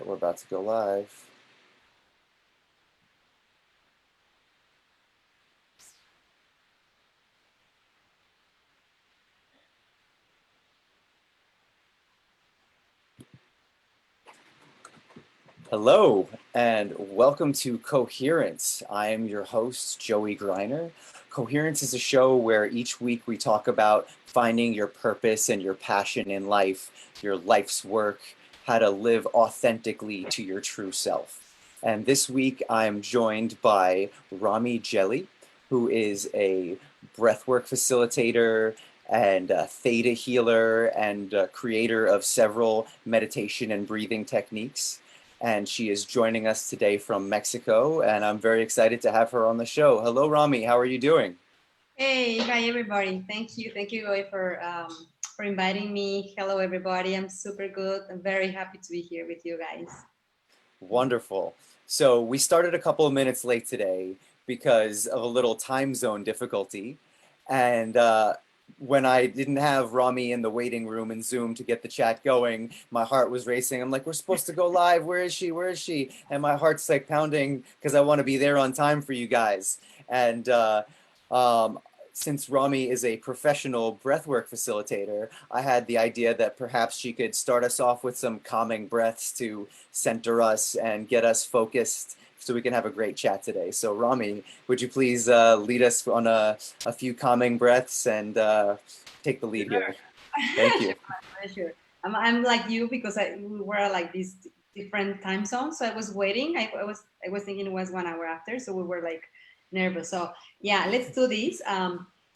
right, we're about to go live. Hello, and welcome to Coherence. I am your host, Joey Greiner. Coherence is a show where each week we talk about finding your purpose and your passion in life, your life's work, how to live authentically to your true self. And this week I'm joined by ROMMY GELLY, who is a breathwork facilitator and a theta healer and creator of several meditation and breathing techniques. And she is joining us today from Mexico, and I'm very excited to have her on the show. Hello, ROMMY. How are you doing? Hey, hi everybody. Thank you, Joey, for inviting me. Hello, everybody. I'm super good. I'm very happy to be here with you guys. Wonderful. So we started a couple of minutes late today because of a little time zone difficulty, and when I didn't have ROMMY in the waiting room in Zoom to get the chat going, my heart was racing. I'm like, we're supposed to go live. Where is she? Where is she? And my heart's like pounding because I want to be there on time for you guys. And since ROMMY is a professional breathwork facilitator, I had the idea that perhaps she could start us off with some calming breaths to center us and get us focused so we can have a great chat today. So ROMMY, would you please lead us on a few calming breaths and take the lead here? Thank you. Sure. I'm like you because we were like these different time zones. So I was waiting. I was thinking it was 1 hour after. So we were like nervous. So yeah, let's do this.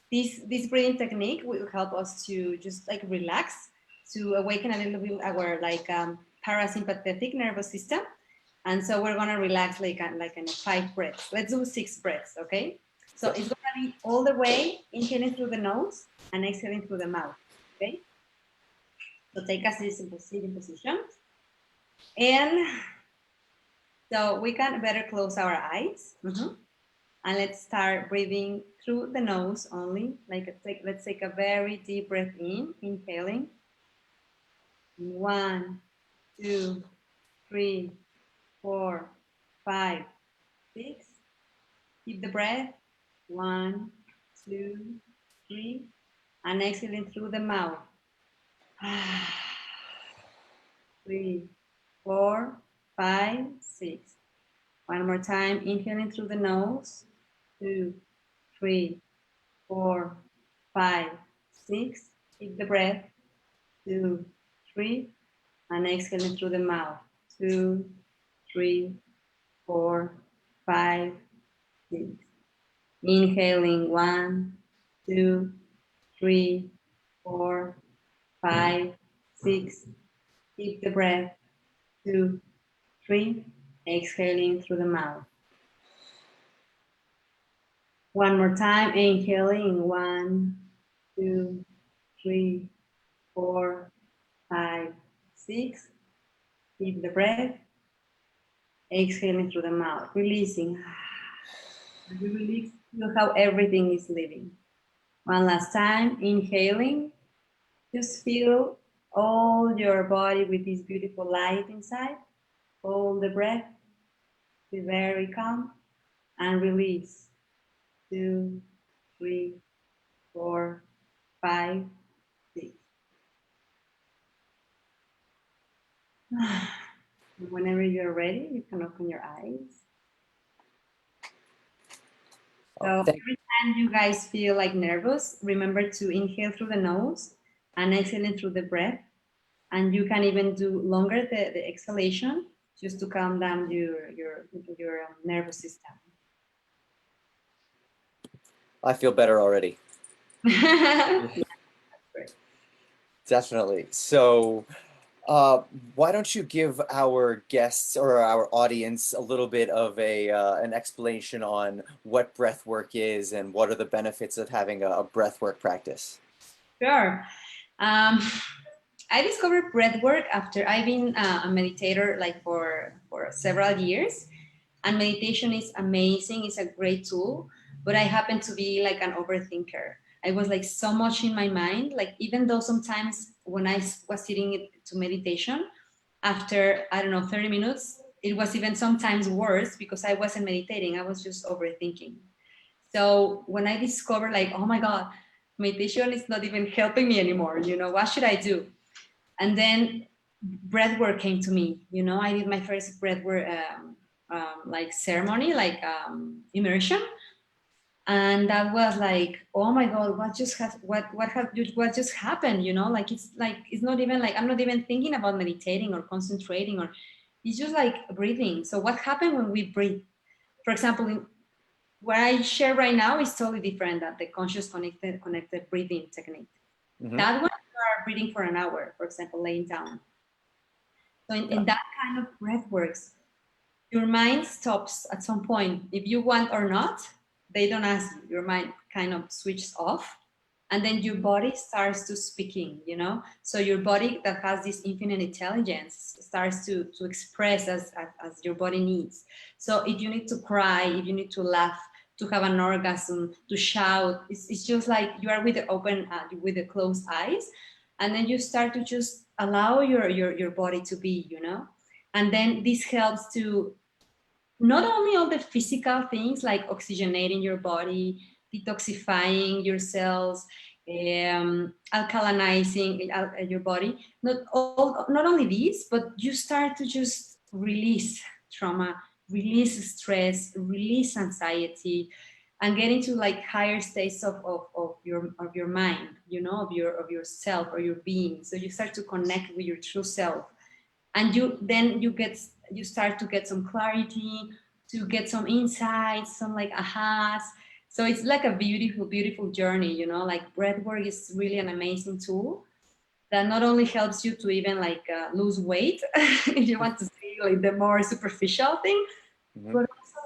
This breathing technique will help us to just like relax, to awaken a little bit our like parasympathetic nervous system. And so we're gonna relax like in 5 breaths. Let's do 6 breaths, okay? So it's gonna be all the way inhaling through the nose and exhaling through the mouth, okay? So take a sitting position. And so we can better close our eyes. And let's start breathing through the nose only. Let's take a very deep breath in, inhaling. 1, 2, 3, 4, 5, 6. Keep the breath. 1, 2, 3. And exhaling through the mouth. 3, 4, 5, 6. One more time. Inhaling through the nose. 2, 3, 4, 5, 6. Keep the breath. 2, 3. And exhaling through the mouth. 2, 3, 4, 5, 6. Inhaling 1, 2, 3, 4, 5, 6. Keep the breath. 2, 3. Exhaling through the mouth. One more time. Inhaling 1, 2, 3, 4, 5, 6. Keep the breath. Exhaling through the mouth. Releasing. You release, feel how everything is leaving. One last time. Inhaling. Just feel all your body with this beautiful light inside. Hold the breath. Be very calm. And release. 2, 3, 4, 5, 6. Whenever you're ready, you can open your eyes. So every time you guys feel like nervous, remember to inhale through the nose and exhaling through the breath. And you can even do longer the exhalation just to calm down your nervous system. I feel better already. Yeah, that's great. Definitely. So why don't you give our guests or our audience a little bit of an explanation on what breathwork is and what are the benefits of having a breathwork practice? Sure. I discovered breathwork after I've been a meditator like for several years, and meditation is amazing. It's a great tool, but I happen to be like an overthinker. I was like so much in my mind, like even though sometimes when I was sitting to meditation, after, I don't know, 30 minutes, it was even sometimes worse because I wasn't meditating. I was just overthinking. So when I discovered like, oh my God, meditation is not even helping me anymore, what should I do? And then breath work came to me. I did my first breath work like ceremony, like immersion. And that was like, oh my God, what just happened? Like it's not even like I'm not even thinking about meditating or concentrating, or it's just like breathing. So what happened when we breathe? For example, what I share right now is totally different than the conscious connected breathing technique. Mm-hmm. That one you are breathing for an hour, for example, laying down. So in that kind of breath works, your mind stops at some point. If you want or not, they don't ask you. Your mind kind of switches off. And then your body starts to speaking. So your body that has this infinite intelligence starts to express as your body needs. So if you need to cry, if you need to laugh, to have an orgasm, to shout, it's just like you are with the with the closed eyes. And then you start to just allow your body to be. And then this helps to not only all the physical things like oxygenating your body, detoxifying your cells, alkalinizing your body. Not only this, but you start to just release trauma, release stress, release anxiety, and get into like higher states of your mind, of yourself or your being. So you start to connect with your true self, and you start to get some clarity, to get some insights, some like ahas. So it's like a beautiful journey. Like breath work is really an amazing tool that not only helps you to even like lose weight if you want to see like the more superficial thing, Mm-hmm. but also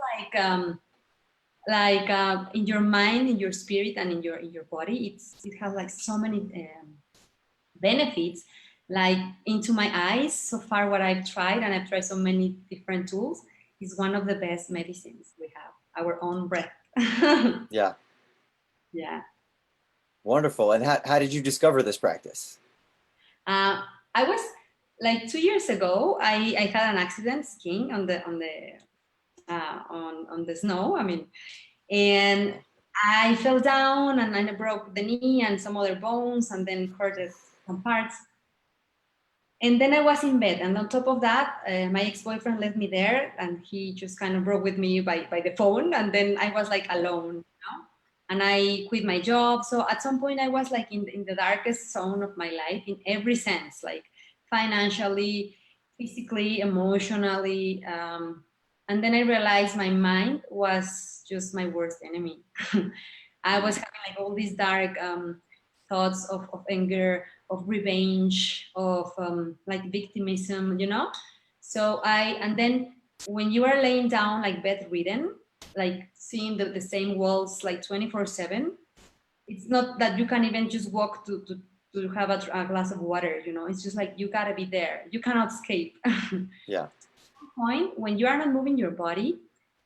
like in your mind, in your spirit, and in your body. It has like so many benefits. Like into my eyes, so far what I've tried, and I've tried so many different tools, is one of the best medicines we have, our own breath. Yeah. Yeah. Wonderful. And how did you discover this practice? I was like 2 years ago, I had an accident skiing on the snow. I mean, and I fell down and I broke the knee and some other bones, and then hurted some parts. And then I was in bed, and on top of that, my ex-boyfriend left me there, and he just kind of broke with me by the phone, and then I was like alone. And I quit my job. So at some point, I was like in the darkest zone of my life in every sense, like financially, physically, emotionally. And then I realized my mind was just my worst enemy. I was having like all these dark thoughts of anger, of revenge, of like victimism. So and then when you are laying down like bedridden, like seeing the same walls like 24/7, it's not that you can even just walk to have a glass of water. It's just like you gotta be there. You cannot escape. Yeah. Point when you are not moving your body,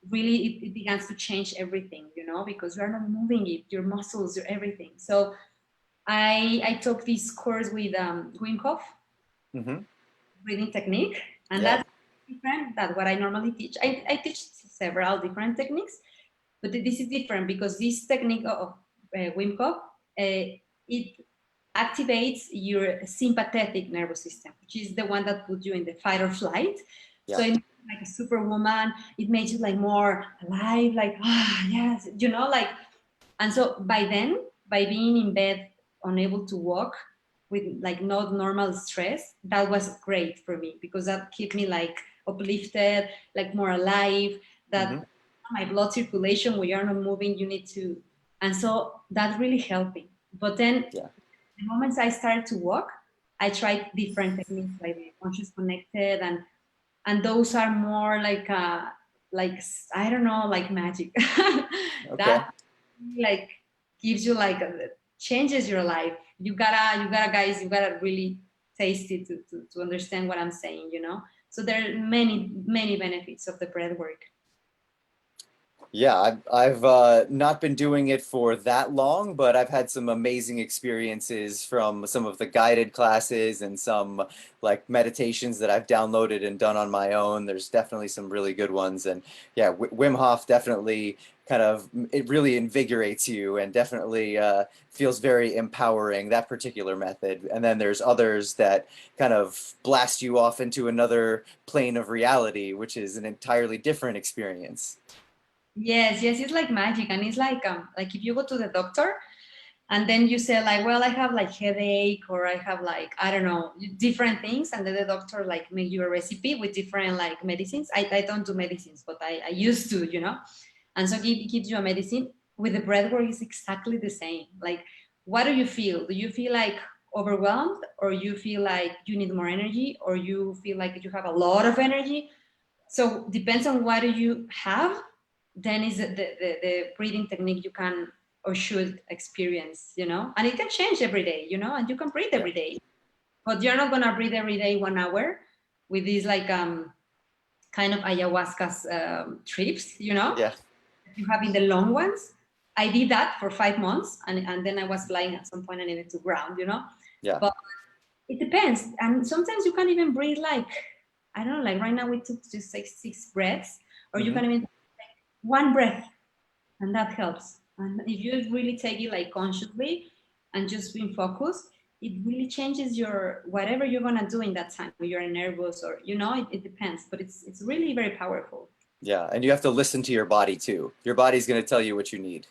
really it begins to change everything, because you are not moving it, your muscles, your everything. So I took this course with Wim Hof Mm-hmm. breathing technique, and Yeah. that's different than what I normally teach. I teach several different techniques, but this is different because this technique of Wim Hof, it activates your sympathetic nervous system, which is the one that puts you in the fight or flight. So Yeah. it makes you like a superwoman. It makes you like more alive, like yes, like. And so by being in bed, unable to walk, with like not normal stress, that was great for me because that kept me like uplifted, like more alive. Mm-hmm. That my blood circulation, when you're not moving, you need to, and so that really helped me. But then Yeah. the moments I started to walk, I tried different techniques like the conscious connected, and those are more like I don't know, like magic. Okay. That like gives you like changes your life. You gotta guys, you gotta really taste it to understand what I'm saying. So there are many benefits of the breath work. Yeah, I've not been doing it for that long, but I've had some amazing experiences from some of the guided classes and some like meditations that I've downloaded and done on my own. There's definitely some really good ones, and yeah, Wim Hof definitely kind of it really invigorates you and definitely feels very empowering, that particular method. And then there's others that kind of blast you off into another plane of reality, which is an entirely different experience. Yes, yes, it's like magic, and it's like if you go to the doctor and then you say like, well, I have like headache, or I have like, I don't know, different things, and then the doctor like make you a recipe with different like medicines. I don't do medicines, but I used to, and so he gives you a medicine. With the breath work is exactly the same. Like, what do you feel? Do you feel like overwhelmed, or you feel like you need more energy, or you feel like you have a lot of energy? So depends on what do you have, then is the breathing technique you can or should experience, and it can change every day, and you can breathe Yeah, every day, but you're not gonna breathe every day 1 hour with these like kind of ayahuasca trips, yeah, you have in the long ones. I did that for 5 months, and then I was flying at some point. I needed to ground, yeah. but it depends. And sometimes you can even breathe like, I don't know, like right now we took just like 6 breaths, or you Hmm. can even one breath, and that helps. And if you really take it like consciously and just being focused, it really changes your whatever you're gonna do in that time. If you're nervous, or it depends, but it's really very powerful. Yeah, and you have to listen to your body too. Your body's going to tell you what you need.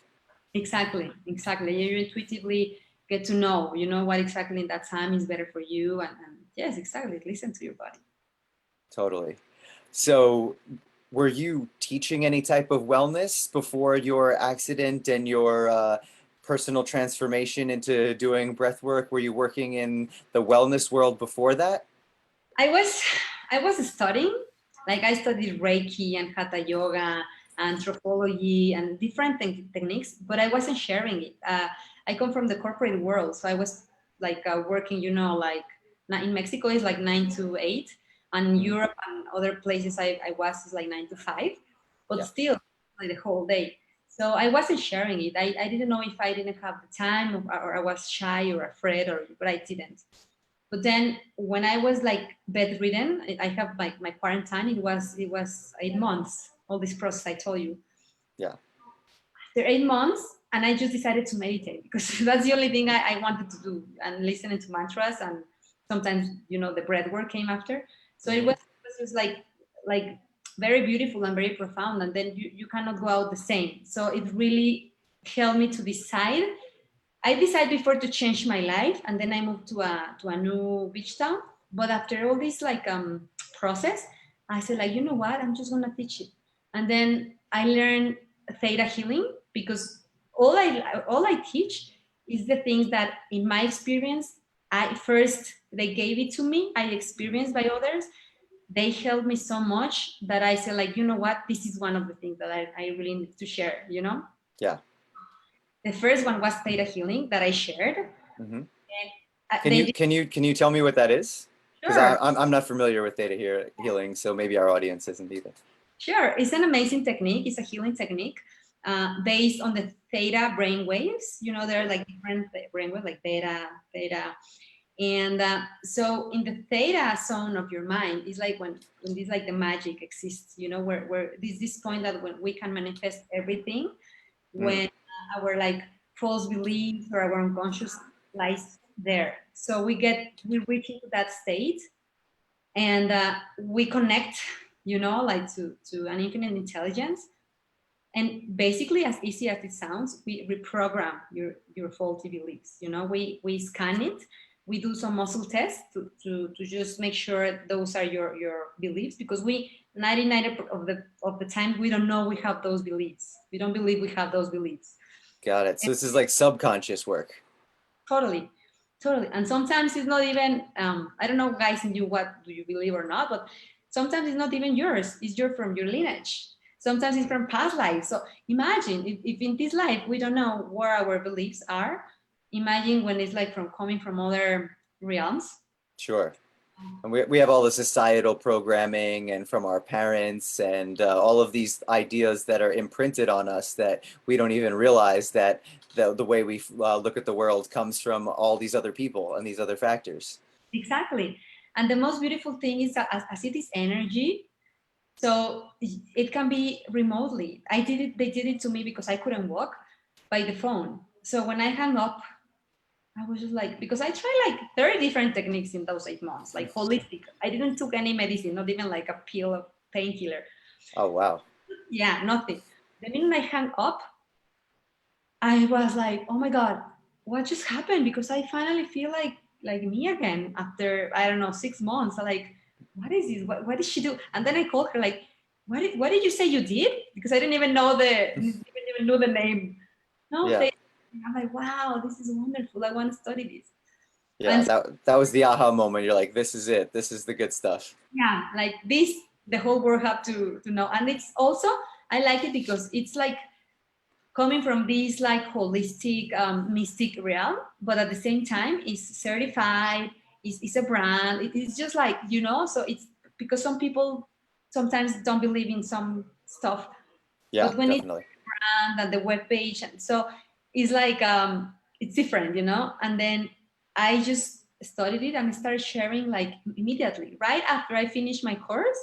Exactly, exactly. You intuitively get to know, what exactly in that time is better for you, and yes, exactly. Listen to your body. Totally. So, were you teaching any type of wellness before your accident and your personal transformation into doing breath work? Were you working in the wellness world before that? I was I was studying, like I studied Reiki and Hatha Yoga, anthropology, and different techniques, but I wasn't sharing it. I come from the corporate world, so I was like working, like in Mexico is like 9 to 8, and in Mhm. Europe and other places I was is like 9 to 5, but Yeah, still like the whole day. So I wasn't sharing it. I didn't know if I didn't have the time, or I was shy or afraid, but I didn't. But then when I was like bedridden, I have like my quarantine. It was 8 months. All this process I told you. yeah, After 8 months, and I just decided to meditate because that's the only thing I wanted to do, and listening to mantras, and sometimes the breath work came after. So it hmm, was just like very beautiful and very profound. And then you cannot go out the same. So it really helped me to decide. I decided before to change my life, and then I moved to a new beach town. But after all this like process, I said like, you know what? I'm just gonna teach it. And then I learned theta healing, because all I teach is the things that in my experience, I first they gave it to me, I experienced by others. They helped me so much that I said like, you know what? This is one of the things that I really need to share. yeah. The first one was theta healing that I shared. Hmm. Can They you did. can you can you tell me what that is? Because Sure, I'm not familiar with healing, so maybe our audience isn't either. sure. It's an amazing technique. It's a healing technique based on the theta brain waves. There are like different brain waves, like beta, theta. And so in the theta zone of your mind is like when this like the magic exists, where this point that when we can manifest everything, Mm, when our like false beliefs or our unconscious lies there. So we reach into that state, and we connect, like to an infinite intelligence. And basically, as easy as it sounds, we reprogram your faulty beliefs. We scan it. We do some muscle tests to just make sure those are your beliefs, because we 99 of the time we don't know we have those beliefs. We don't believe we have those beliefs. got it. So this is like subconscious work. Totally, totally. And sometimes it's not even, I don't know, guys, in you, what do you believe or not, but sometimes it's not even yours. It's from your lineage. Sometimes it's from past lives. So imagine if in this life we don't know where our beliefs are, imagine when it's like from coming from other realms. Sure. And we have all the societal programming and from our parents and all of these ideas that are imprinted on us that we don't even realize that the way we look at the world comes from all these other people and these other factors. Exactly. And the most beautiful thing is that as it is energy, so it can be remotely. They did it to me because I couldn't walk by the phone. So when I hung up, I was just like, because I tried like 30 different techniques in those 8 months, like holistic. I didn't took any medicine, not even like a pill of painkiller. Oh, wow. Yeah, nothing. The minute I hung up, I was like, oh my God, what just happened? Because I finally feel like me again after, I don't know, 6 months. I'm like, what is this? What did she do? And then I called her like, what did you say you did? Because I didn't even know didn't even know the name. No, Yeah. I'm like, wow, this is wonderful. I want to study this. Yeah, And so, that was the aha moment. You're like, this is it. This is the good stuff. yeah, like this, the whole world have to know. And it's also, I like it because it's like coming from this like holistic mystic realm, but at the same time is certified, is a brand. It's just like, so it's because some people sometimes don't believe in some stuff, Yeah, but when it's definitely. brand and the web page, and so it's like it's different, and then I just studied it and started sharing like immediately right after I finished my course.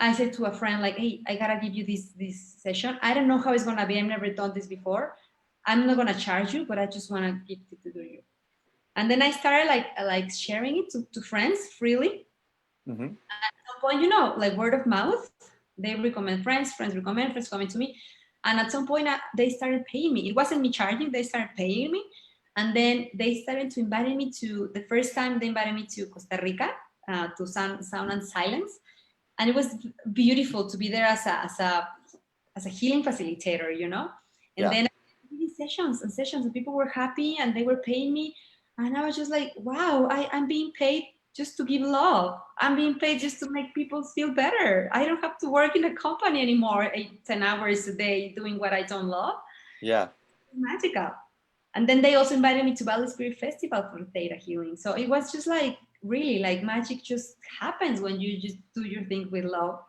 I said to a friend, like, hey, I gotta give you this session. I don't know how it's gonna be. I've never done this before. I'm not gonna charge you, but I just wanna give it to you. And then I started like sharing it to friends freely. Hmm. At some point, like word of mouth, they recommend friends, friends recommend, friends coming to me. And at some point, they started paying me. It wasn't me charging, they started paying me. And then they started to invite me to, the first time they invited me to Costa Rica, to Sound and Silence. And it was beautiful to be there as a healing facilitator, and Yeah. then sessions and sessions, and people were happy and they were paying me, and I was just like, wow, I'm being paid just to give love. I'm being paid just to make people feel better. I don't have to work in a company anymore 8-10 hours a day doing what I don't love. Yeah. It's magical. And then they also invited me to Valley Spirit Festival for theta healing. So it was just like really like magic just happens when you just do your thing with love.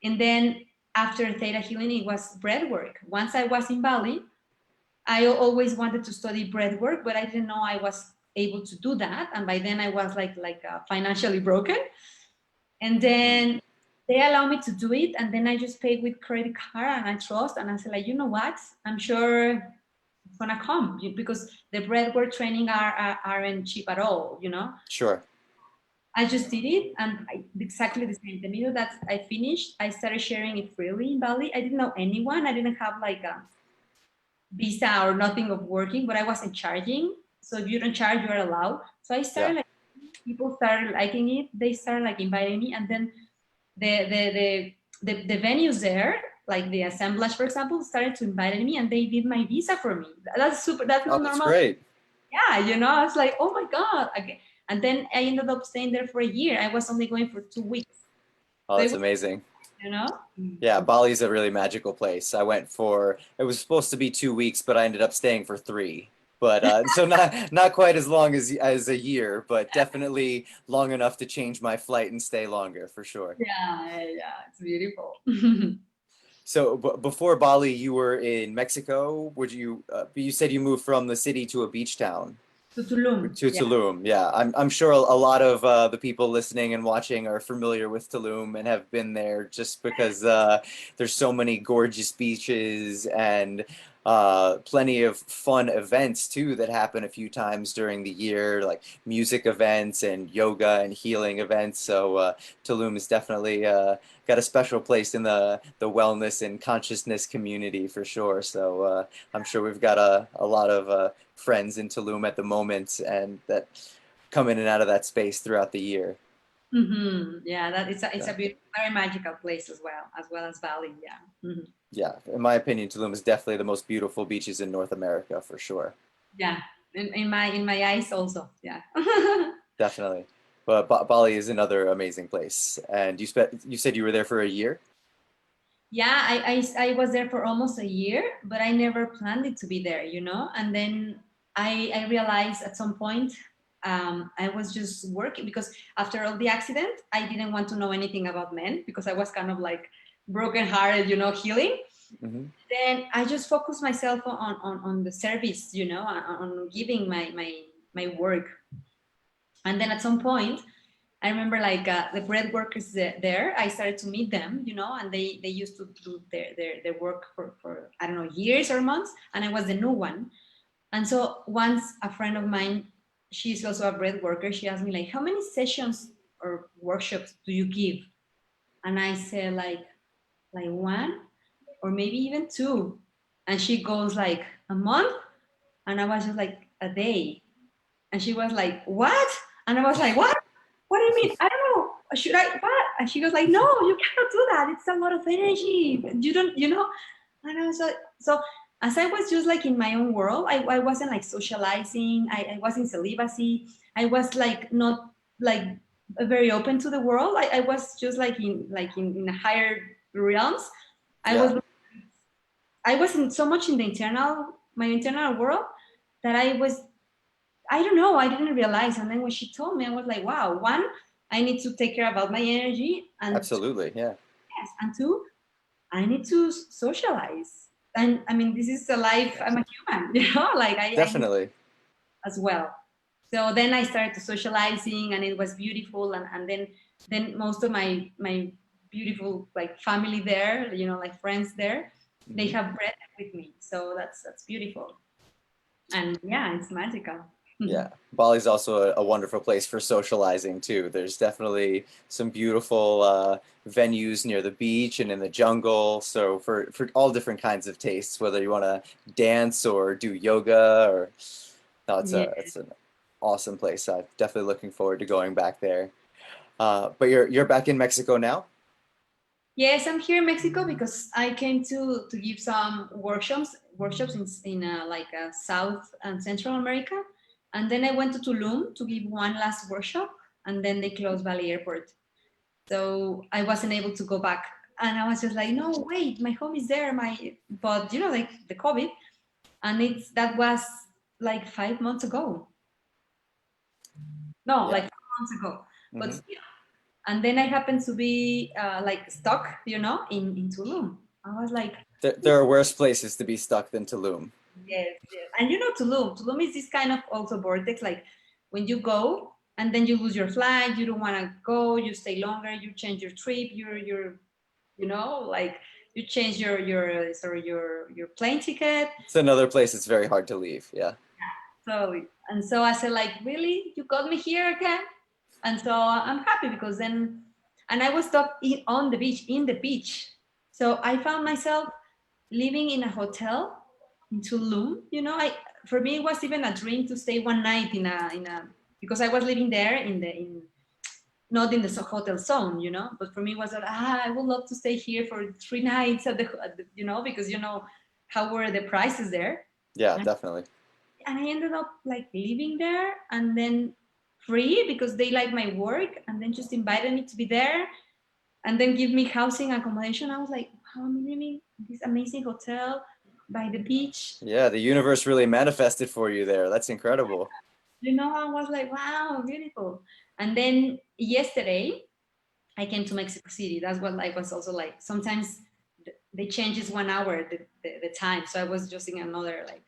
And then after theta healing, it was breath work. Once I was in Bali, I always wanted to study breath work, but I didn't know I was able to do that. And by then I was like financially broken. And Mm. then they allow me to do it. And then I just paid with credit card and I trust. And I said, like, you know what? I'm sure it's gonna come because the breathwork training aren't cheap at all, Sure. I just did it, and exactly the same. The minute that I finished, I started sharing it freely in Bali. I didn't know anyone. I didn't have like a visa or nothing of working, but I wasn't charging. So if you don't charge, you are allowed. So I Yeah. started like, people started liking it. They started like inviting me, and then the the the the venues there, like the assemblage, for example, started to invite me, and they did my visa for me. That's super. That's Oh, not that's normal. great. Yeah, it's like, oh my God. Okay. And then I ended up staying there for a year. I was only going for 2 weeks. Oh, So it that's was, amazing. you know? Yeah, Bali's a really magical place. I went for, it was supposed to be 2 weeks, but I ended up staying for 3. But so not quite as long as a year, but definitely long enough to change my flight and stay longer for sure. Yeah, it's beautiful. So before Bali, you were in Mexico. Would you? You said you moved from the city to a beach town. To Tulum. To Yeah. Tulum, yeah. I'm sure a lot of the people listening and watching are familiar with Tulum and have been there just because there's so many gorgeous beaches and plenty of fun events too that happen a few times during the year, like music events and yoga and healing events. So Tulum is definitely got a special place in the wellness and consciousness community for sure. So I'm sure we've got a lot of friends in Tulum at the moment and that come in and out of that space throughout the year. Yeah, that it's Yeah. a beautiful, very magical place as well as Bali. Yeah. Yeah, in my opinion, Tulum is definitely the most beautiful beaches in North America for sure. Yeah. In my eyes also. Yeah. Definitely. But Bali is another amazing place. And you said you were there for a year? Yeah, I was there for almost a year, but I never planned it to be there. And then I realized at some point I was just working because after all the accident, I didn't want to know anything about men because I was kind of like brokenhearted, healing. Hmm. Then I just focused myself on the service, on giving my work. And then at some point, I remember like the bread workers there, I started to meet them, and they used to do their work for, I don't know, years or months. And I was the new one. And so once a friend of mine, she's also a bread worker, she asked me like, how many sessions or workshops do you give? And I said like one or maybe even two. And she goes like a month. And I was just like a day. And she was like, what? And I was like, what? What do you mean? I don't know. Should I? What? And she goes like, no, you cannot do that. It's a lot of energy. You don't, And I was like, so as I was just like in my own world, I wasn't like socializing. I was in celibacy. I was like not like very open to the world. I was just like in higher realms. I Yeah. was I was in so much in my internal world that I don't know, I didn't realize. And then when she told me, I was like, wow, one, I need to take care about my energy. And two, Absolutely. Yeah. yes, and two, I need to socialize. And I mean, this is a life, I'm a human, like I need Definitely. as well. So then I started to socializing and it was beautiful. And then most of my beautiful like family there, like friends there, they Hmm. have bread with me. So that's beautiful. And yeah, it's magical. Yeah, Bali's also a wonderful place for socializing too. There's definitely some beautiful venues near the beach and in the jungle. So for all different kinds of tastes, whether you want to dance or do yoga or no, Yeah. it's an awesome place. I'm definitely looking forward to going back there. But you're back in Mexico now? Yes, I'm here in Mexico because I came to give some workshops in like South and Central America, and then I went to Tulum to give one last workshop, and then they closed Valley Airport, so I wasn't able to go back, and I was just like, no, wait, my home is there, but like the COVID, and that was like 5 months ago, no, Yeah. like 4 months ago, but Hmm. still. And then I happened to be like stuck, in Tulum. I was like, There are worse places to be stuck than Tulum. yes, yes. And Tulum is this kind of also vortex, like when you go and then you lose your flight, you don't want to go, you stay longer, you change your trip, like you change your plane ticket. It's another place that's very hard to leave. Yeah. So I said, like, really, you got me here again? And so I'm happy because then, and I was stuck on the beach, in the beach. So I found myself living in a hotel in Tulum. For me, it was even a dream to stay one night because I was living there not in the hotel zone, but for me it was like, I would love to stay here for 3 nights because how were the prices there. Yeah, definitely. And I ended up like living there and then free because they like my work and then just invited me to be there and then give me housing accommodation. I was like, wow, I'm living in this amazing hotel by the beach. Yeah, the universe really manifested for you there. That's incredible. I was like, wow, beautiful. And then yesterday I came to Mexico City. That's what I was also like. Sometimes they changes 1 hour the time. So I was just in another like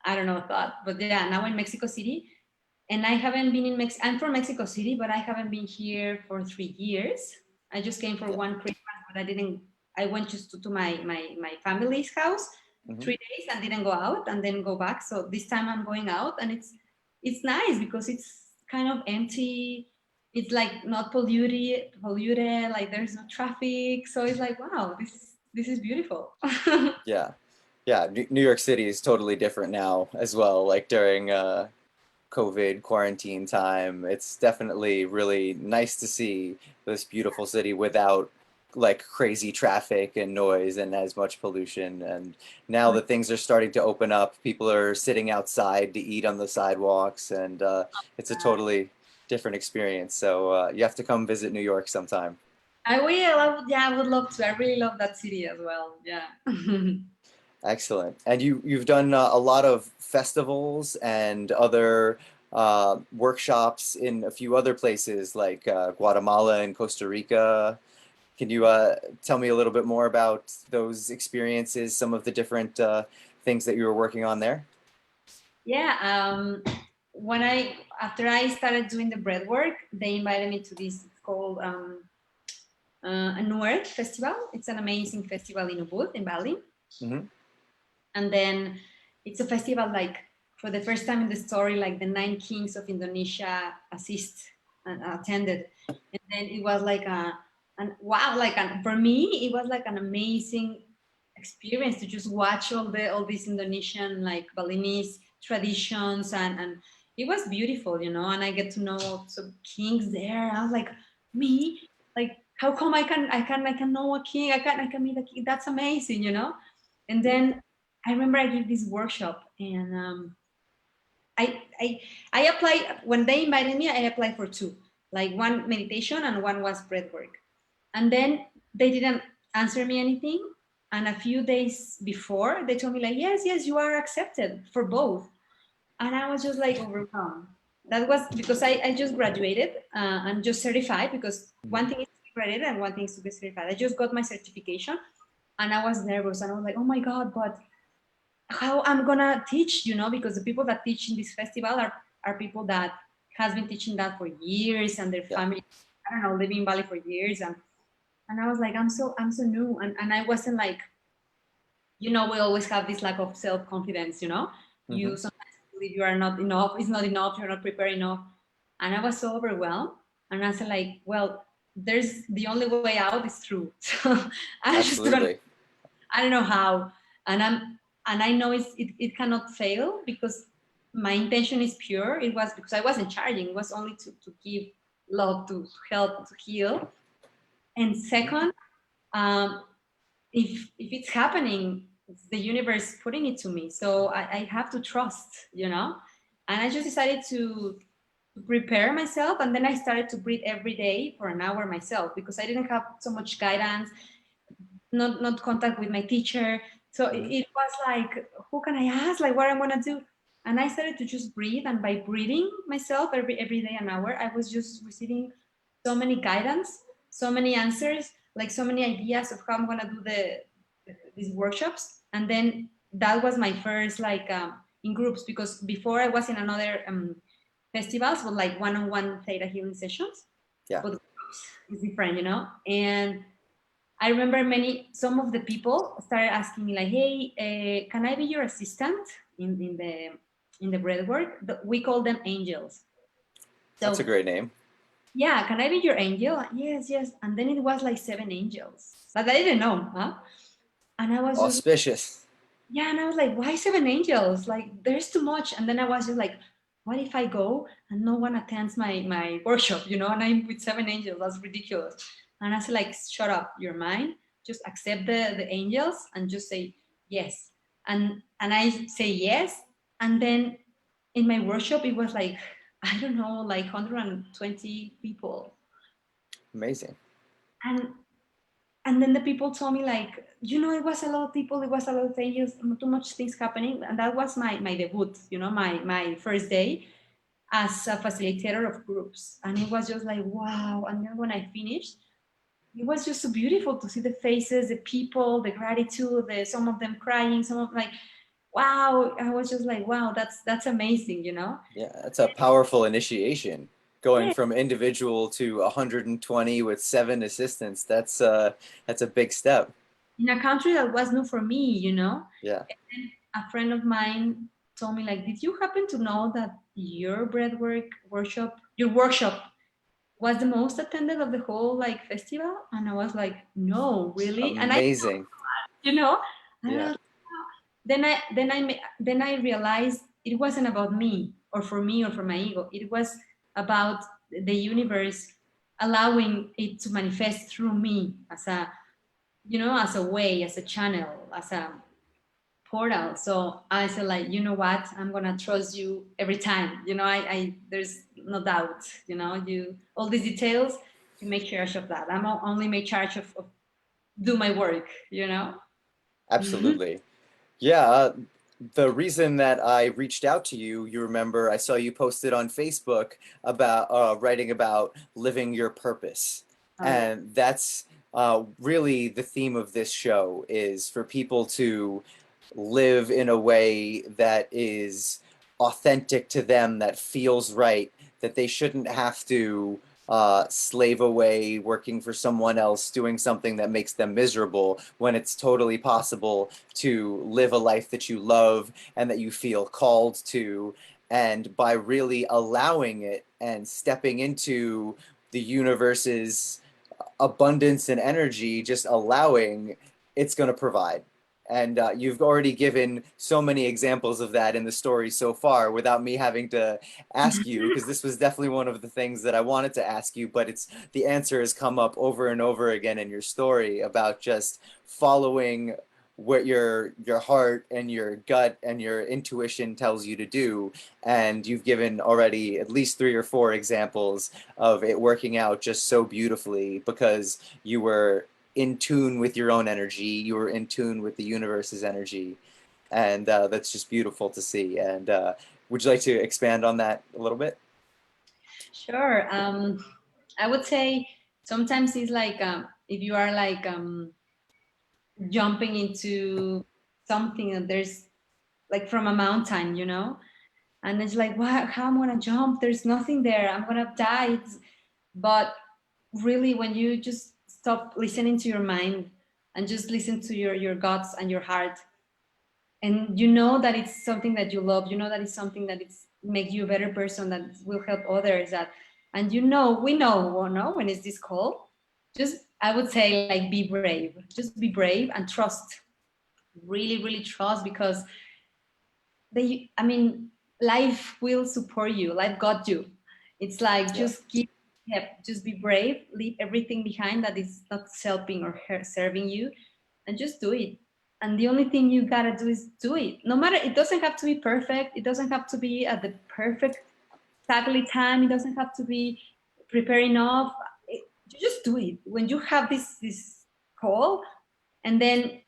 I don't know thought. But yeah, now in Mexico City. And I haven't been in Mexico. I'm from Mexico City, but I haven't been here for 3 years. I just came for Yeah. one Christmas, but I didn't. I went just to my family's house Hmm. 3 days and didn't go out and then go back. So this time I'm going out and it's nice because it's kind of empty. It's like not polluted. Like there's no traffic. So it's like wow, this is beautiful. Yeah. Yeah. New York City is totally different now as well. Like during COVID quarantine time, it's definitely really nice to see this beautiful city without like crazy traffic and noise and as much pollution. And now that things are starting to open up, people are sitting outside to eat on the sidewalks, and it's a totally different experience. So you have to come visit New York sometime. I will. Yeah, I would love to. I really love that city as well. Yeah. Excellent. And you've done a lot of festivals and other workshops in a few other places like Guatemala and Costa Rica. Can you tell me a little bit more about those experiences, some of the different things that you were working on there? Yeah, when after I started doing the bread work, they invited me to this. It's called a Nuer festival. It's an amazing festival in Ubud in Bali. Mm-hmm. And then it's a festival like for the first time in the story, like the 9 kings of Indonesia attended, and then it was like wow, like for me it was like an amazing experience to just watch all these Indonesian like Balinese traditions, and it was beautiful, you know. And I get to know some kings there. I was like, me, like how come I can know a king? I can meet a king. That's amazing, you know. And then I remember I did this workshop, and I, I I applied when they invited me. I applied for two, like one meditation and one was breath work. And then they didn't answer me anything. And a few days before, they told me like, yes, yes, you are accepted for both. And I was just like overwhelmed. That was because I just graduated and just certified, because one thing is to be graduated and one thing is to be certified. I just got my certification, and I was nervous, and I was like, oh my god, but how I'm gonna teach, you know, because the people that teach in this festival are people that has been teaching that for years, and their Yeah. family, I don't know, living in Bali for years. And I was like, I'm so new, and I wasn't like, you know, we always have this lack of self-confidence, you know. Mm-hmm. You sometimes believe you are not enough, it's not enough, you're not prepared enough. And I was so overwhelmed, and I said like, well, there's the only way out is through. So I'm just gonna, Absolutely. I don't know how. And I know it cannot fail, because my intention is pure. It was because I wasn't charging, it was only to give love, to help, to heal. And second, um, if it's happening, it's the universe putting it to me, so I have to trust, you know. And I just decided to prepare myself, and then I started to breathe every day for an hour myself, because I didn't have so much guidance, not contact with my teacher. So Mm-hmm. it was like, who can I ask, like what I'm gonna do? And I started to just breathe, and by breathing myself every day an hour, I was just receiving so many guidance, so many answers, like so many ideas of how I'm gonna do these workshops. And then that was my first like in groups, because before I was in another festivals with like one-on-one theta healing sessions, Yeah. but groups is different, you know. And I remember some of the people started asking me like, "Hey, can I be your assistant in the breath work?" We call them angels. That's a So great name. yeah, can I be your angel? Yes, yes. And then it was like 7 angels, but I didn't know, huh? And I was just, Auspicious. yeah, and I was like, why 7 angels? Like, there's too much. And then I was just like, what if I go and no one attends my workshop, you know, and I'm with 7 angels? That's ridiculous. And I said, like, shut up, your mind. Just accept the angels and just say yes. And I say yes. And then in my workshop, it was like, I don't know, like 120 people. Amazing. And and then the people told me like, you know, it was a lot of people, it was a lot of things, too much things happening. And that was my debut, you know, my first day as a facilitator of groups. And it was just like, wow. And then when I finished, it was just so beautiful to see the faces, the people, the gratitude, some of them crying, some of like, wow. I was just like, wow, that's amazing, you know. Yeah, that's a powerful initiation. Going Yeah, from individual to 120 with 7 assistants. That's a big step. in a country that was new for me, you know. Yeah. A friend of mine told me like, did you happen to know that your workshop was the most attended of the whole like festival? And I was like, no, really? And I, Amazing. you know, and I Yeah. was, then I realized it wasn't about me or for me or for my ego. It was about the universe allowing it to manifest through me as a, you know, as a way, as a channel, as a portal. So I said like, you know what, I'm gonna trust you every time, you know. I there's no doubt, you know, you all these details, you make charge of that. I'm only make charge of do my work, you know. Mhm. Absolutely. Yeah. The reason that I reached out to you, you remember, I saw you posted on Facebook about writing about living your purpose. Oh yeah. And that's really the theme of this show, is for people to live in a way that is authentic to them, that feels right, that they shouldn't have to slave away working for someone else, doing something that makes them miserable, when it's totally possible to live a life that you love and that you feel called to. And by really allowing it and stepping into the universe's abundance and energy, just allowing, it's going to provide. And you've already given so many examples of that in the story so far without me having to ask you, because this was definitely one of the things that I wanted to ask you, but it's the answer has come up over and over again in your story about just following what your heart and your gut and your intuition tells you to do. And you've given already at least 3 or 4 examples of it working out just so beautifully because you were in tune with your own energy, you were in tune with the universe's energy, and that's just beautiful to see. And would you like to expand on that a little bit? Sure. I would say sometimes it's like if you are like jumping into something and there's like from a mountain, you know, and it's like, wow, how I'm gonna jump? There's nothing there. I'm gonna die. But really, when you just stop listening to your mind and just listen to your guts and your heart, and you know that it's something that you love, you know that it's something that it's make you a better person that will help others. That, and you know, we know, well, no, when it's this call, just I would say like be brave. Just be brave and trust. Really, really trust because they, I mean, life will support you. Life got you. It's like Yeah. just keep, just be brave, leave everything behind that is not helping or serving you, and just do it. And the only thing you gotta do is do it. No matter, it doesn't have to be perfect. It doesn't have to be at the perfect exactly time. It doesn't have to be prepared enough. You just do it. When you have this call, and then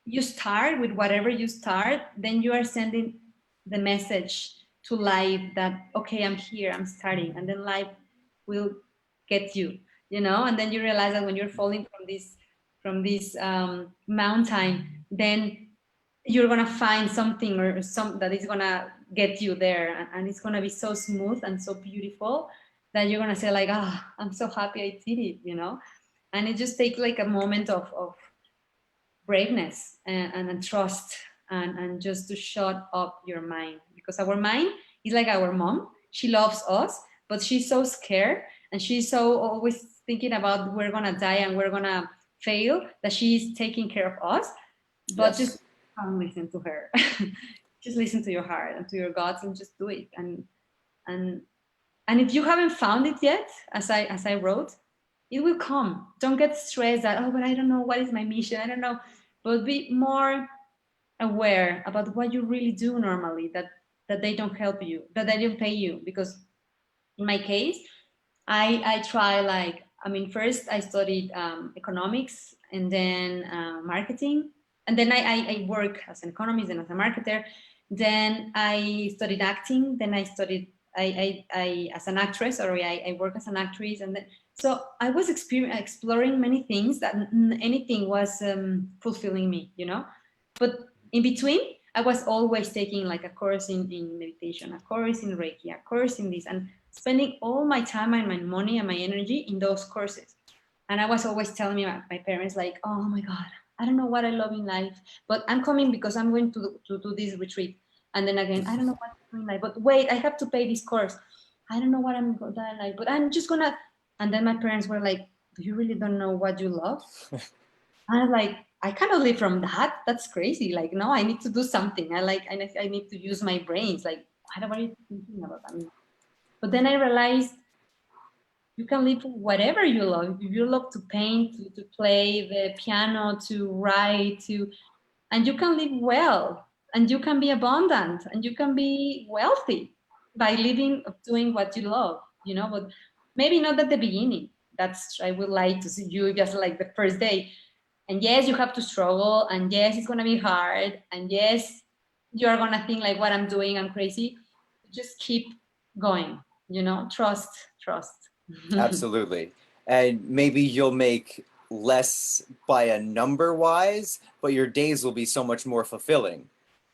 you start with whatever you start, then you are sending the message to life that, okay, I'm here, I'm starting, and then life will get you, you know. And then you realize that when you're falling from this mountain, then you're gonna find something or some that is gonna get you there, and it's gonna be so smooth and so beautiful that you're gonna say like, ah, oh, I'm so happy I did it, you know. And it just takes like a moment of braveness and trust, and just to shut up your mind, because our mind is like our mom. She loves us, but she's so scared and she's so always thinking about we're gonna die and we're gonna fail, that she's taking care of us. But just Yes. don't listen to her. Just listen to your heart and to your guts and just do it. And and if you haven't found it yet, as I wrote, it will come. Don't get stressed that, oh, but I don't know what is my mission. I don't know. But be more aware about what you really do normally, that they don't help you, that they don't pay you. Because in my case, I try like, I mean, first I studied economics, and then marketing, and then I work as an economist and as a marketer. Then I studied acting. Then I studied I as an actress, or I work as an actress, and then so I was exploring many things that anything was fulfilling me, you know. But in between, I was always taking like a course in meditation, a course in Reiki, a course in this, and spending all my time and my money and my energy in those courses. And I was always telling my parents like, oh my God, I don't know what I love in life, but I'm coming because I'm going to do this retreat. And then again, I don't know what I'm doing in life, but wait, I have to pay this course. I don't know what I'm going to like, but I'm just gonna. And then my parents were like, do you really don't know what you love? And I'm like, I cannot live from that. That's crazy. Like, no, I need to do something. I need to use my brains. Like, what are you thinking about? I mean, but then I realized you can live whatever you love. If you love to paint, to play the piano, to write, and you can live well, and you can be abundant, and you can be wealthy by living, doing what you love, you know. But maybe not at the beginning. That's, I would like to see you just like the first day. And yes, you have to struggle, and yes, it's gonna be hard, and yes, you're gonna think like what I'm doing, I'm crazy. Just keep going, you know, trust. Absolutely. And maybe you'll make less by a number wise, but your days will be so much more fulfilling.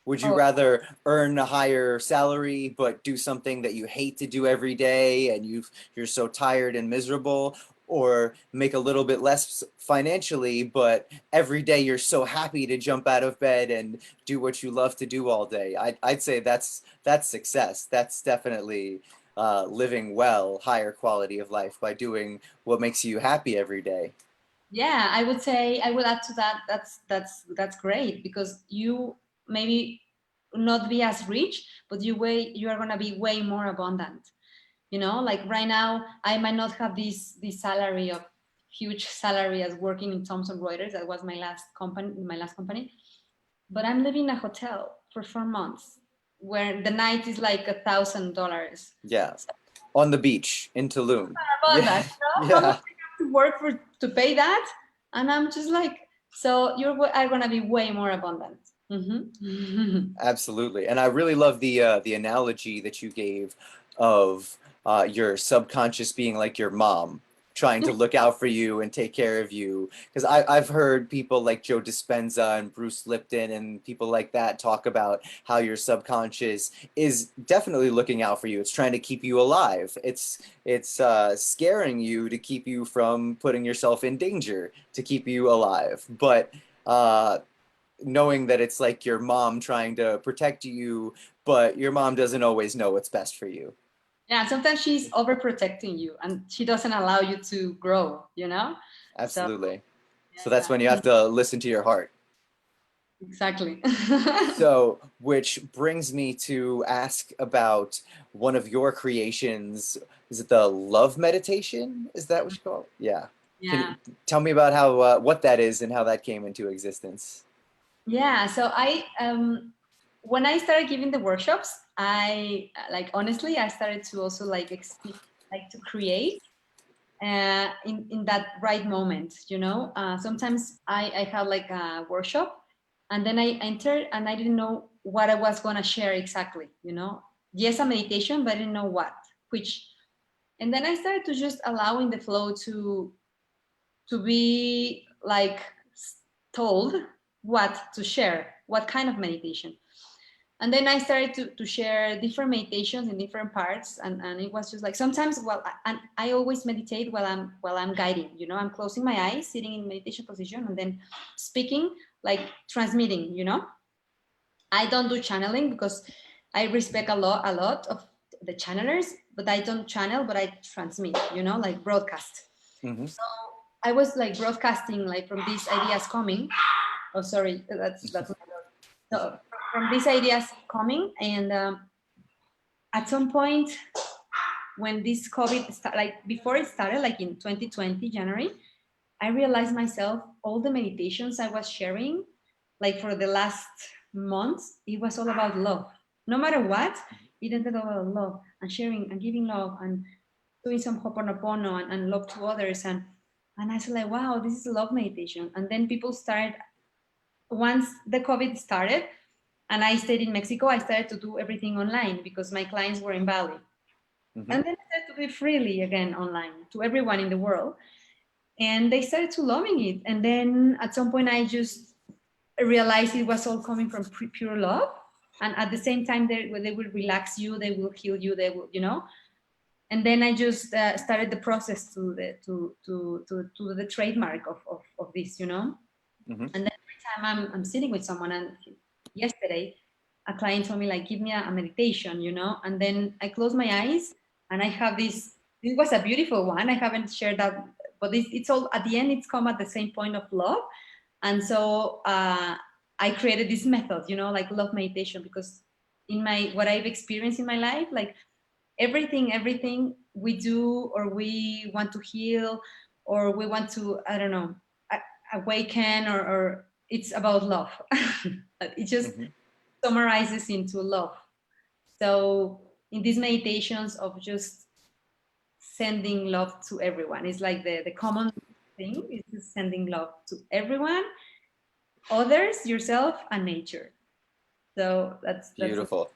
Would you Oh, rather earn a higher salary but do something that you hate to do every day and you're so tired and miserable, or make a little bit less financially, but every day you're so happy to jump out of bed and do what you love to do all day? I'd say that's success. That's definitely living well, higher quality of life by doing what makes you happy every day. yeah, I would say I will add to that. That's great because you maybe not be as rich, but you are gonna be way more abundant. You know, like right now, I might not have this salary of huge salary as working in Thomson Reuters. That was my last company. But I'm living in a hotel for 4 months, where the night is like $1,000. Yeah. On the beach in Tulum. About Yeah. that, you know, how much Yeah. I have to work for to pay that, and I'm just like, so you're are gonna be way more abundant. Mm-hmm. Absolutely. And I really love the analogy that you gave of your subconscious being like your mom, trying to look out for you and take care of you. Because I've heard people like Joe Dispenza and Bruce Lipton and people like that talk about how your subconscious is definitely looking out for you. It's trying to keep you alive. It's scaring you to keep you from putting yourself in danger, to keep you alive. But uh, knowing that it's like your mom trying to protect you, but your mom doesn't always know what's best for you. Yeah, sometimes she's overprotecting you, and she doesn't allow you to grow. You know, so Absolutely. So that's yeah, when you have to listen to your heart. exactly. So, which brings me to ask about one of your creations. Is it the love meditation? Is that what you call it? Yeah. Can Yeah. you tell me about how what that is and how that came into existence? Yeah, so I when I started giving the workshops, I like honestly I started to also like like to create in that right moment, you know. Sometimes I had like a workshop, and then I entered and I didn't know what I was gonna share exactly, you know. Yes, a meditation, but I didn't know what, which, and then I started to just allowing the flow to be like told what to share, what kind of meditation. And then I started to share different meditations in different parts, and it was just like sometimes, well, and I always meditate while I'm guiding, you know. I'm closing my eyes, sitting in meditation position, and then speaking, like transmitting, you know. I don't do channeling because I respect a lot of the channelers, but I don't channel, but I transmit, you know, like broadcast. Hmm. So I was like broadcasting like from these ideas coming. Oh, sorry, that's my dog. So from these ideas coming, and at some point when this COVID like before it started, like in 2020 January, I realized myself all the meditations I was sharing, like for the last months, it was all about love. No matter what, it ended about love and sharing and giving love and doing some hoponopono and love to others, and I said like, wow, this is a love meditation. And then people started, once the COVID started and I stayed in Mexico, I started to do everything online because my clients were in Bali. Hmm. And then I started to be freely again online to everyone in the world. And they started to loving it. And then at some point, I just realized it was all coming from pure love. And at the same time, they will relax you, they will heal you, they will, you know. And then I just started the process to the trademark of this, you know. Hmm. And then every time I'm sitting with someone, and yesterday a client told me like, give me a meditation, you know, and then I close my eyes and I have this. It was a beautiful one. I haven't shared that, but it's all at the end. It's come at the same point of love, and so I created this method, you know, like love meditation, because in my what I've experienced in my life, like everything we do or we want to heal or we want to, I don't know, awaken, or it's about love. It just Hmm. summarizes into love. So in these meditations of just sending love to everyone, it's like the common thing is just sending love to everyone, others, yourself, and nature. So that's Beautiful.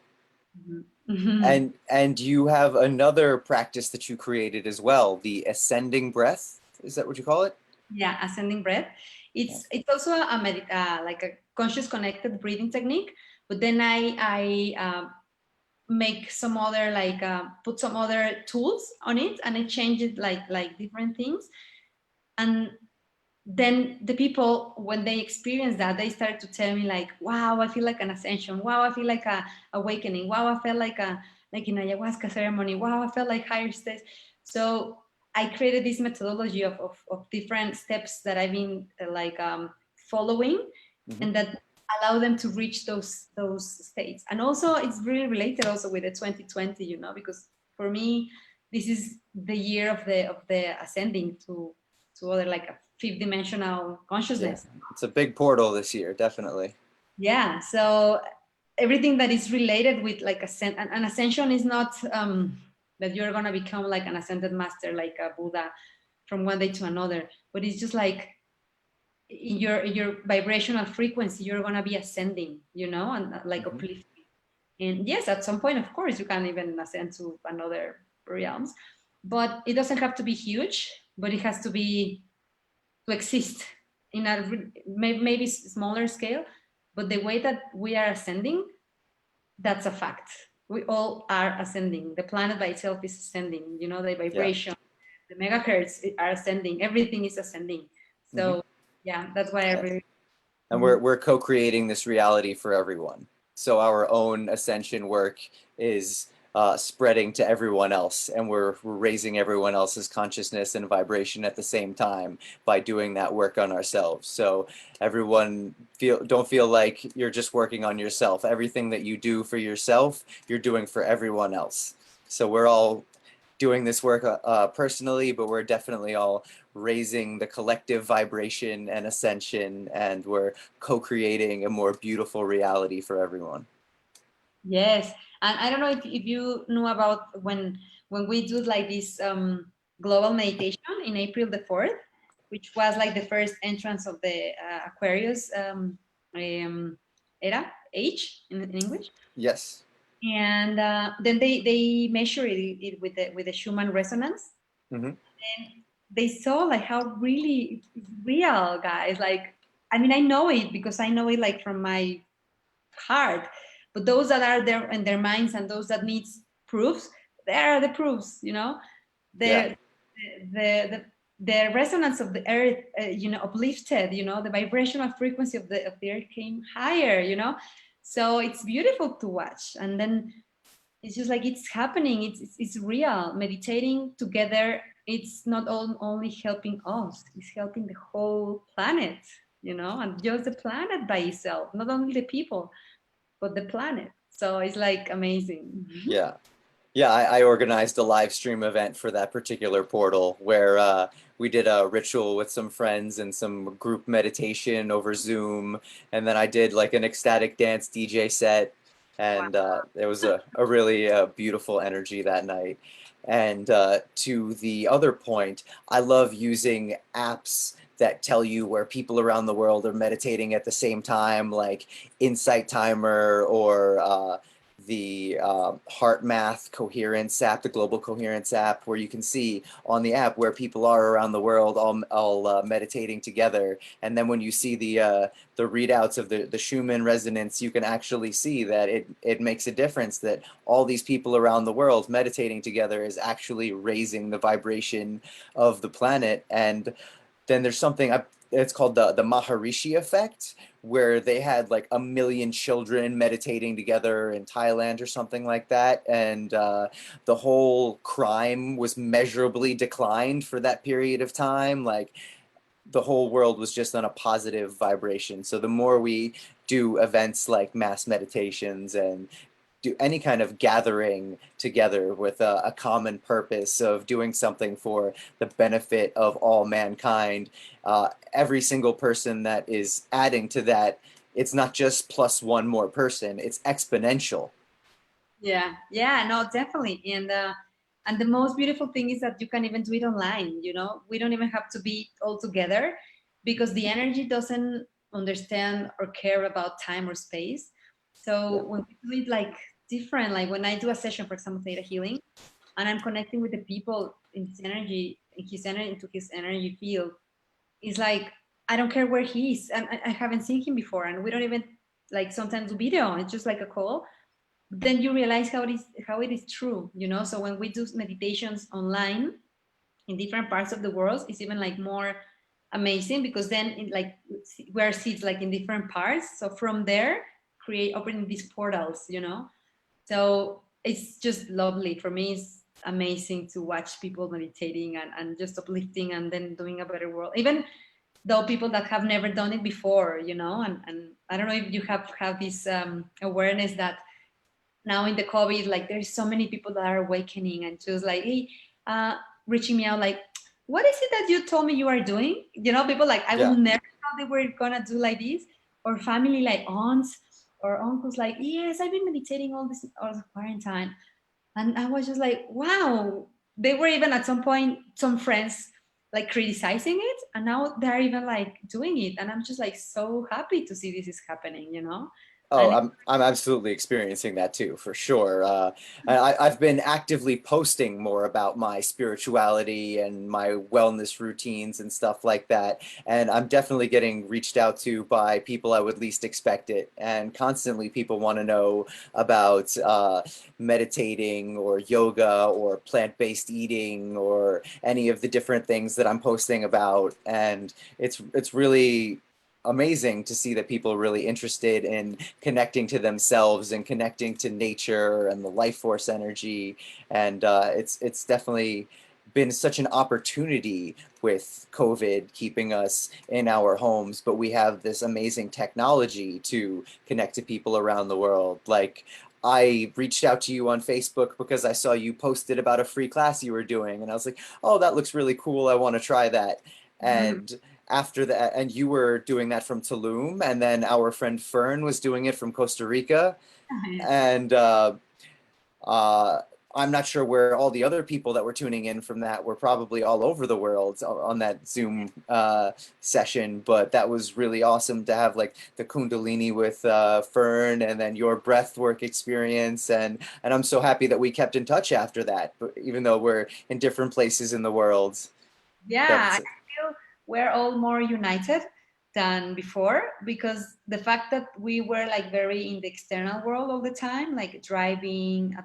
Mhm. And you have another practice that you created as well, the ascending breath. Is that what you call it? Yeah, ascending breath. Yeah. It's also like a conscious connected breathing technique. But then I make some other like put some other tools on it, and I change it like different things. And then the people, when they experience that, they start to tell me like, wow, I feel like an ascension, wow, I feel like a awakening, wow, I felt like in ayahuasca ceremony, wow, I felt like higher states. So I created this methodology of different steps that I've been following, Mhm. and that allow them to reach those states. And also it's really related also with the 2020, because for me this is the year of the ascending to other like a fifth dimensional Yeah, consciousness. it's a big portal this year, definitely. Yeah, so everything that is related with like an ascension is not that you're gonna become like an ascended master like a Buddha from one day to another, but it's just like in your vibrational frequency you're gonna be ascending, and like Mhm. uplifting. And yes, at some point, of course, you can even ascend to another realms, but it doesn't have to be huge, but it has to be to exist in a maybe smaller scale. But the way that we are ascending, that's a fact. We all are ascending. The planet by itself is ascending. The Yeah. vibration, the megahertz are ascending. Everything is ascending. Mhm. So yeah, that's why I Yeah. really. And Mhm. we're co-creating this reality for everyone. So our own ascension work is spreading to everyone else, and we're raising everyone else's consciousness and vibration at the same time by doing that work on ourselves. So everyone don't feel like you're just working on yourself. Everything that you do for yourself, you're doing for everyone else. So we're all doing this work personally, but we're definitely all raising the collective vibration and ascension, and we're co-creating a more beautiful reality for everyone. Yes, and I don't know if you knew about when we do like this global meditation in April 4th, which was like the first entrance of the Aquarius um, era age in English, Yes. and then they measure it with the Schumann resonance, Hmm. and they saw like how really it's real, guys. Like, I mean, I know it because I know it like from my hard, but those that are there in their minds and those that needs proofs, there are the proofs. Yeah. The the the resonance of the earth, uplifted. The vibrational frequency of the earth came higher. So it's beautiful to watch, and then it's just like it's happening. It's real. Meditating together, it's not only helping us, it's helping the whole planet. And just the planet by itself, not only the people but the planet. So it's like amazing. Yeah. Yeah, I organized a live stream event for that particular portal where we did a ritual with some friends and some group meditation over Zoom, and then I did like an ecstatic dance DJ set, and it was a really beautiful energy that night. And to the other point, I love using apps that tell you where people around the world are meditating at the same time, like Insight Timer or the Heart Math Coherence app, the Global Coherence app, where you can see on the app where people are around the world all meditating together. And then when you see the readouts of the Schumann resonance, you can actually see that it makes a difference, that all these people around the world meditating together is actually raising the vibration of the planet. And then there's something it's called the Maharishi effect, where they had like 1 million children meditating together in Thailand or something like that, and the whole crime was measurably declined for that period of time. Like the whole world was just on a positive vibration. So the more we do events like mass meditations and do any kind of gathering together with a common purpose of doing something for the benefit of all mankind, every single person that is adding to that, it's not just plus one more person, it's exponential. Yeah, yeah, no, definitely. And the most beautiful thing is that you can even do it online. We don't even have to be all together because the energy doesn't understand or care about time or space. So Yeah. when we do it like different, like when I do a session, for example, theta healing, and I'm connecting with the people in his energy, into his energy field, it's like I don't care where he is, and I haven't seen him before, and we don't even like sometimes do video. It's just like a call. But then you realize how it is true, you know. So when we do meditations online in different parts of the world, it's even like more amazing because then like where seats like in different parts. So from there, create opening these portals, you know. So it's just lovely for me. It's amazing to watch people meditating and just uplifting and then doing a better world. Even though people that have never done it before, you know, and I don't know if you have this awareness that now in the COVID, like there's so many people that are awakening and just like, hey, uh, reaching me out like, what is it that you told me you are doing? You know, people like, I will Yeah. never thought they were gonna do like this. Or family like aunts or uncles like, yes, I've been meditating all the quarantine. And I was just like, wow. They were even at some point, some friends like criticizing it. And now they're even like doing it. And I'm just like so happy to see this is happening, you know? Oh, And I'm absolutely experiencing that too, for sure. And I've been actively posting more about my spirituality and my wellness routines and stuff like that. And I'm definitely getting reached out to by people I would least expect it. And constantly people want to know about meditating or yoga or plant-based eating or any of the different things that I'm posting about. And it's really amazing to see that people are really interested in connecting to themselves and connecting to nature and the life force energy. And it's definitely been such an opportunity with COVID keeping us in our homes, but we have this amazing technology to connect to people around the world. Like, I reached out to you on Facebook because I saw you posted about a free class you were doing, and I was like, oh, that looks really cool. I want to try that. And after that, and you were doing that from Tulum, and then our friend Fern was doing it from Costa Rica, and uh, I'm not sure where all the other people that were tuning in from that were, probably all over the world on that Zoom session, but that was really awesome to have like the Kundalini with Fern and then your breath work experience, and I'm so happy that we kept in touch after that, but even though we're in different places in the world. yeah, I That's feel we're all more united than before because the fact that we were like very in the external world all the time, like driving,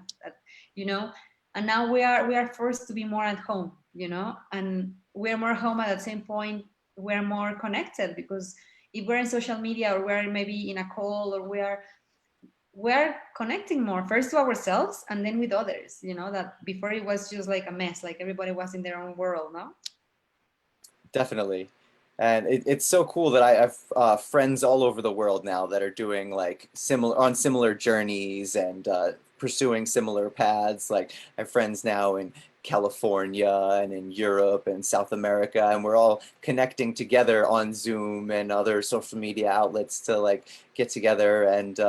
you know, and now we are forced to be more at home, you know, and we're more home at the same point. We're more connected because if we're in social media or we're maybe in a call or we're connecting more first to ourselves and then with others, you know, that before it was just like a mess, like everybody was in their own world, no? definitely. And it's so cool that I have friends all over the world now that are doing like similar journeys and pursuing similar paths. Like I have friends now in California and in Europe and South America, and we're all connecting together on Zoom and other social media outlets to like get together and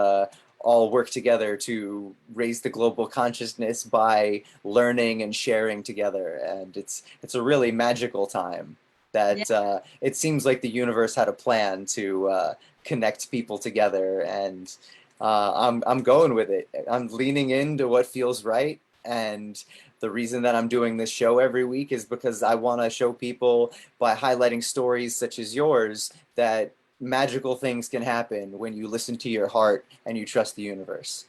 all work together to raise the global consciousness by learning and sharing together. And it's a really magical time Yeah. that it seems like the universe had a plan to connect people together, and I'm going with it. I'm leaning into what feels right, and the reason that I'm doing this show every week is because I want to show people by highlighting stories such as yours that magical things can happen when you listen to your heart and you trust the universe.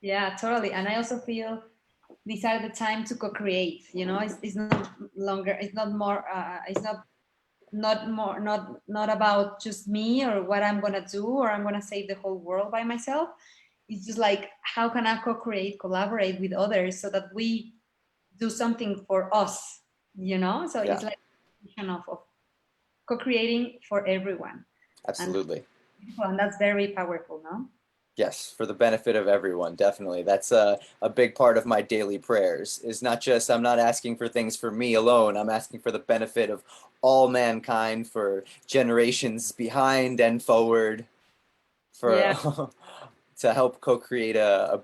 Yeah, totally. And I also feel these are the time to co-create. You know, it's not longer. It's not more. It's not about just me or what I'm gonna do or I'm gonna save the whole world by myself. It's just like how can I co-create, collaborate with others so that we do something for us. You know, so it's Yeah, like a vision of co-creating for everyone, and absolutely. and that's very powerful. No. Yes, for the benefit of everyone, definitely. That's a big part of my daily prayers, is not just, I'm not asking for things for me alone, I'm asking for the benefit of all mankind, for generations behind and forward, Yeah, for to help co-create a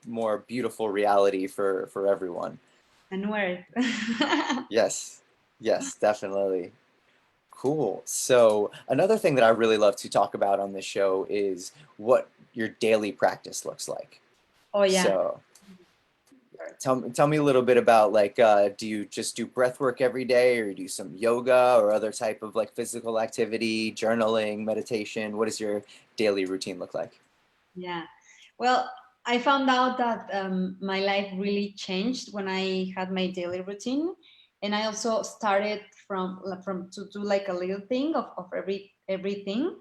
more beautiful reality for everyone. and where. Yes, yes, definitely. Cool. So another thing that I really love to talk about on this show is what your daily practice looks like. Oh yeah. So tell me a little bit about like, do you just do breath work every day, or do some yoga or other type of like physical activity, journaling, meditation? What does your daily routine look like? Yeah. Well, I found out that my life really changed when I had my daily routine, and I also started from to do like a little thing of everything,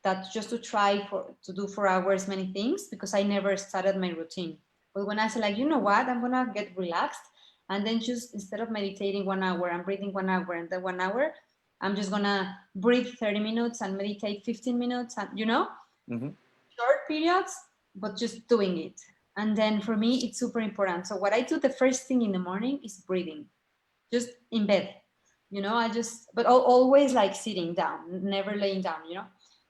that just to try for to do for hours many things, because I never started my routine. But when I said like, you know what, I'm gonna get relaxed, and then just instead of meditating 1 hour, I'm breathing 1 hour, and then 1 hour, I'm just gonna breathe 30 minutes and meditate 15 minutes, and Hmm. short periods, but just doing it. And then for me, it's super important. So what I do the first thing in the morning is breathing, just in bed. I just, but always like sitting down, never laying down.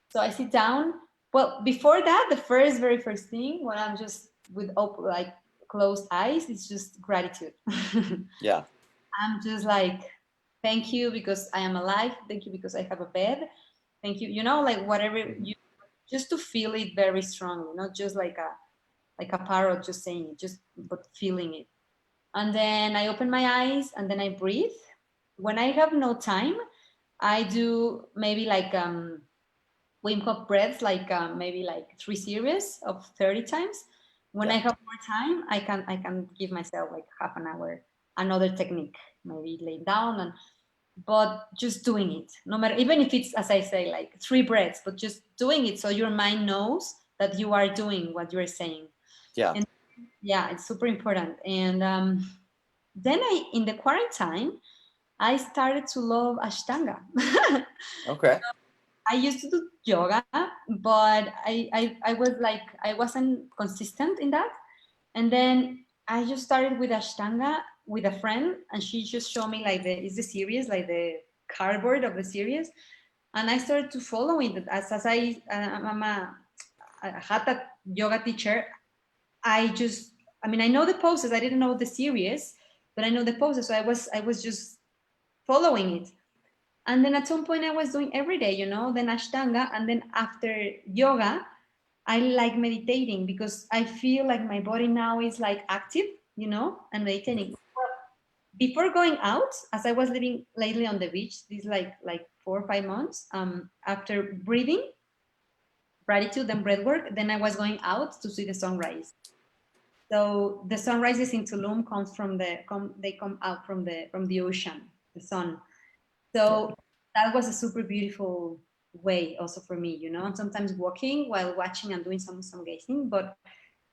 So I sit down. Well, before that, the very first thing when I'm just with open, like closed eyes, it's just gratitude. Yeah. I'm just like, thank you because I am alive. Thank you because I have a bed. Thank you. Like whatever Hmm. you, just to feel it very strongly, not just like a parrot just saying it, just but feeling it. And then I open my eyes and then I breathe. When I have no time, I do maybe like Wim Hof breaths, like maybe like 3 series of 30 times. When I Yeah. have more time, I can give myself like half an hour, another technique, maybe lay down, and but just doing it, no matter, even if it's, as I say, like 3 breaths, but just doing it so your mind knows that you are doing what you're saying. Yeah. And yeah, it's super important. And then in the quarantine, I started to love Ashtanga. Okay. I used to do yoga, but I was like, I wasn't consistent in that. And then I just started with Ashtanga with a friend, and she just showed me like is the series, like the cardboard of the series. And I started to follow it as I'm a hatha yoga teacher. I just, I mean, I know the poses. I didn't know the series, but I know the poses. So I was just following it. And then at some point I was doing every day, then Ashtanga. And then after yoga, I like meditating because I feel like my body now is like active, and Mhm. meditating. Before going out, as I was living lately on the beach, these like 4 or 5 months, after breathing, gratitude and breath work, then I was going out to see the sunrise. So the sunrises in Tulum they come out from the ocean, the sun. Yeah. So that was a super beautiful way also for me, and sometimes walking while watching and doing some gazing, but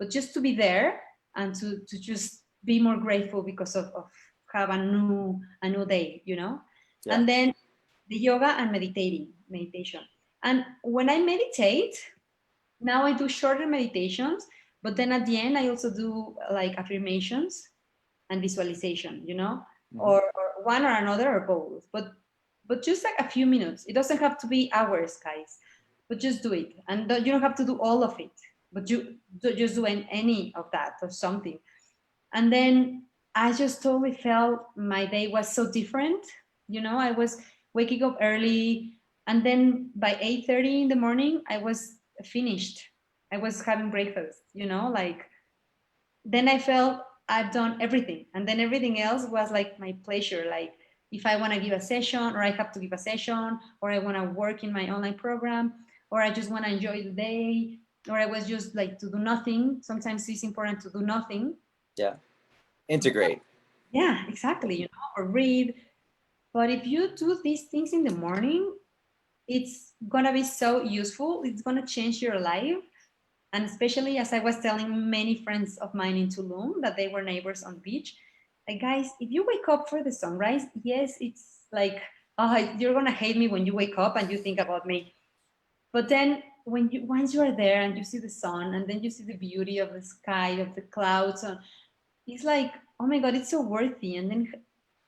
just to be there and to just be more grateful because of have a new day, Yeah. and then the yoga and meditation. And when I meditate, now I do shorter meditations, but then at the end I also do like affirmations and visualization, Hmm. or one or another or both, but just like a few minutes. It doesn't have to be hours, guys, but just do it, and you don't have to do all of it, but just do any of that or something. And then I just totally felt my day was so different. I was waking up early, and then by 8:30 in the morning I was finished. I was having breakfast, like, then I felt I've done everything. And then everything else was like my pleasure. Like if I want to give a session, or I have to give a session, or I want to work in my online program, or I just want to enjoy the day, or I was just like to do nothing. Sometimes it's important to do nothing. Yeah. Integrate. Yeah, exactly, or read. But if you do these things in the morning, it's gonna be so useful. It's gonna change your life. And especially as I was telling many friends of mine in Tulum that they were neighbors on the beach, like, guys, if you wake up for the sunrise, yes, it's like, oh, you're gonna hate me when you wake up and you think about me. But then when you once you are there and you see the sun, and then you see the beauty of the sky, of the clouds, and it's like, oh my god, it's so worthy. And then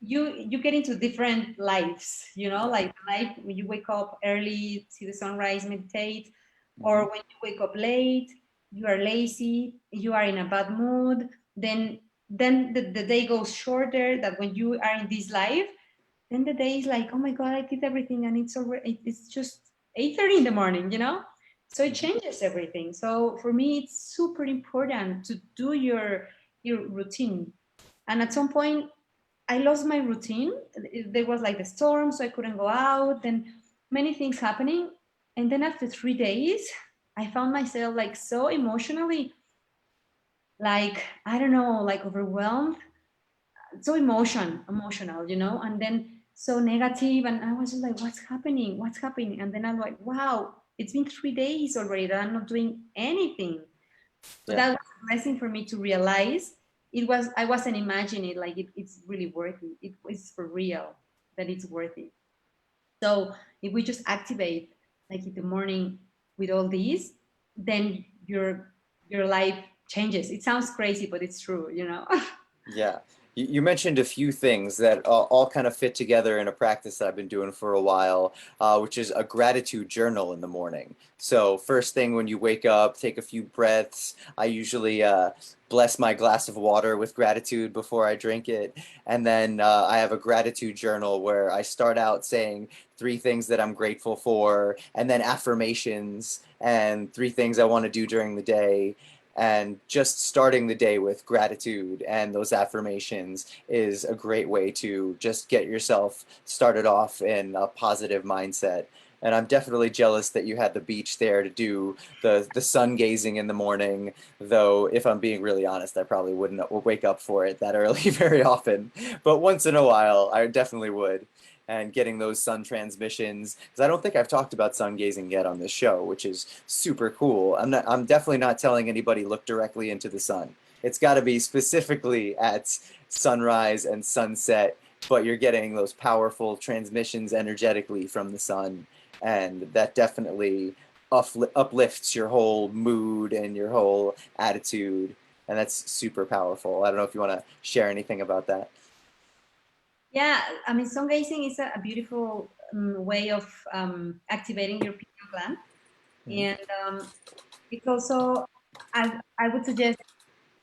you get into different lives, Yeah. like the life when you wake up early, see the sunrise, meditate, Hmm. or when you wake up late, you are lazy, you are in a bad mood, then the day goes shorter. That when you are in this life, then the day is like, oh my God, I did everything and it's already, it's just 8:30 in the morning, you know? So it changes everything. So for me, it's super important to do your routine. And at some point, I lost my routine. There was like the storm, so I couldn't go out, and many things happening. And then after 3 days, I found myself like so emotionally, like, I don't know, like overwhelmed, so emotional, you know, and then so negative. And I was just like, what's happening? What's happening? And then I'm like, wow, it's been 3 days already that I'm not doing anything. But Yeah. that was a blessing for me to realize it was, I wasn't imagining it, like it's really worth it. It is for real that it's worth it. So if we just activate like in the morning with all these, then your life changes. It sounds crazy, but it's true, you know. Yeah. You mentioned a few things that all kind of fit together in a practice that I've been doing for a while, which is a gratitude journal in the morning. So first thing when you wake up, take a few breaths. I usually bless my glass of water with gratitude before I drink it. And then I have a gratitude journal where I start out saying three things that I'm grateful for, and then affirmations and three things I want to do during the day. And just starting the day with gratitude and those affirmations is a great way to just get yourself started off in a positive mindset. And I'm definitely jealous that you had the beach there to do the sun gazing in the morning, though if I'm being really honest, I probably wouldn't wake up for it that early very often. But once in a while, I definitely would. And getting those sun transmissions, because I don't think I've talked about sun gazing yet on this show, which is super cool. I'm definitely not telling anybody look directly into the sun. It's got to be specifically at sunrise and sunset, but you're getting those powerful transmissions energetically from the sun, and that definitely uplifts your whole mood and your whole attitude, and that's super powerful. I don't know if you want to share anything about that. Yeah, I mean, sun gazing is a beautiful way of activating your pineal gland, Mhm. and it's also, I would suggest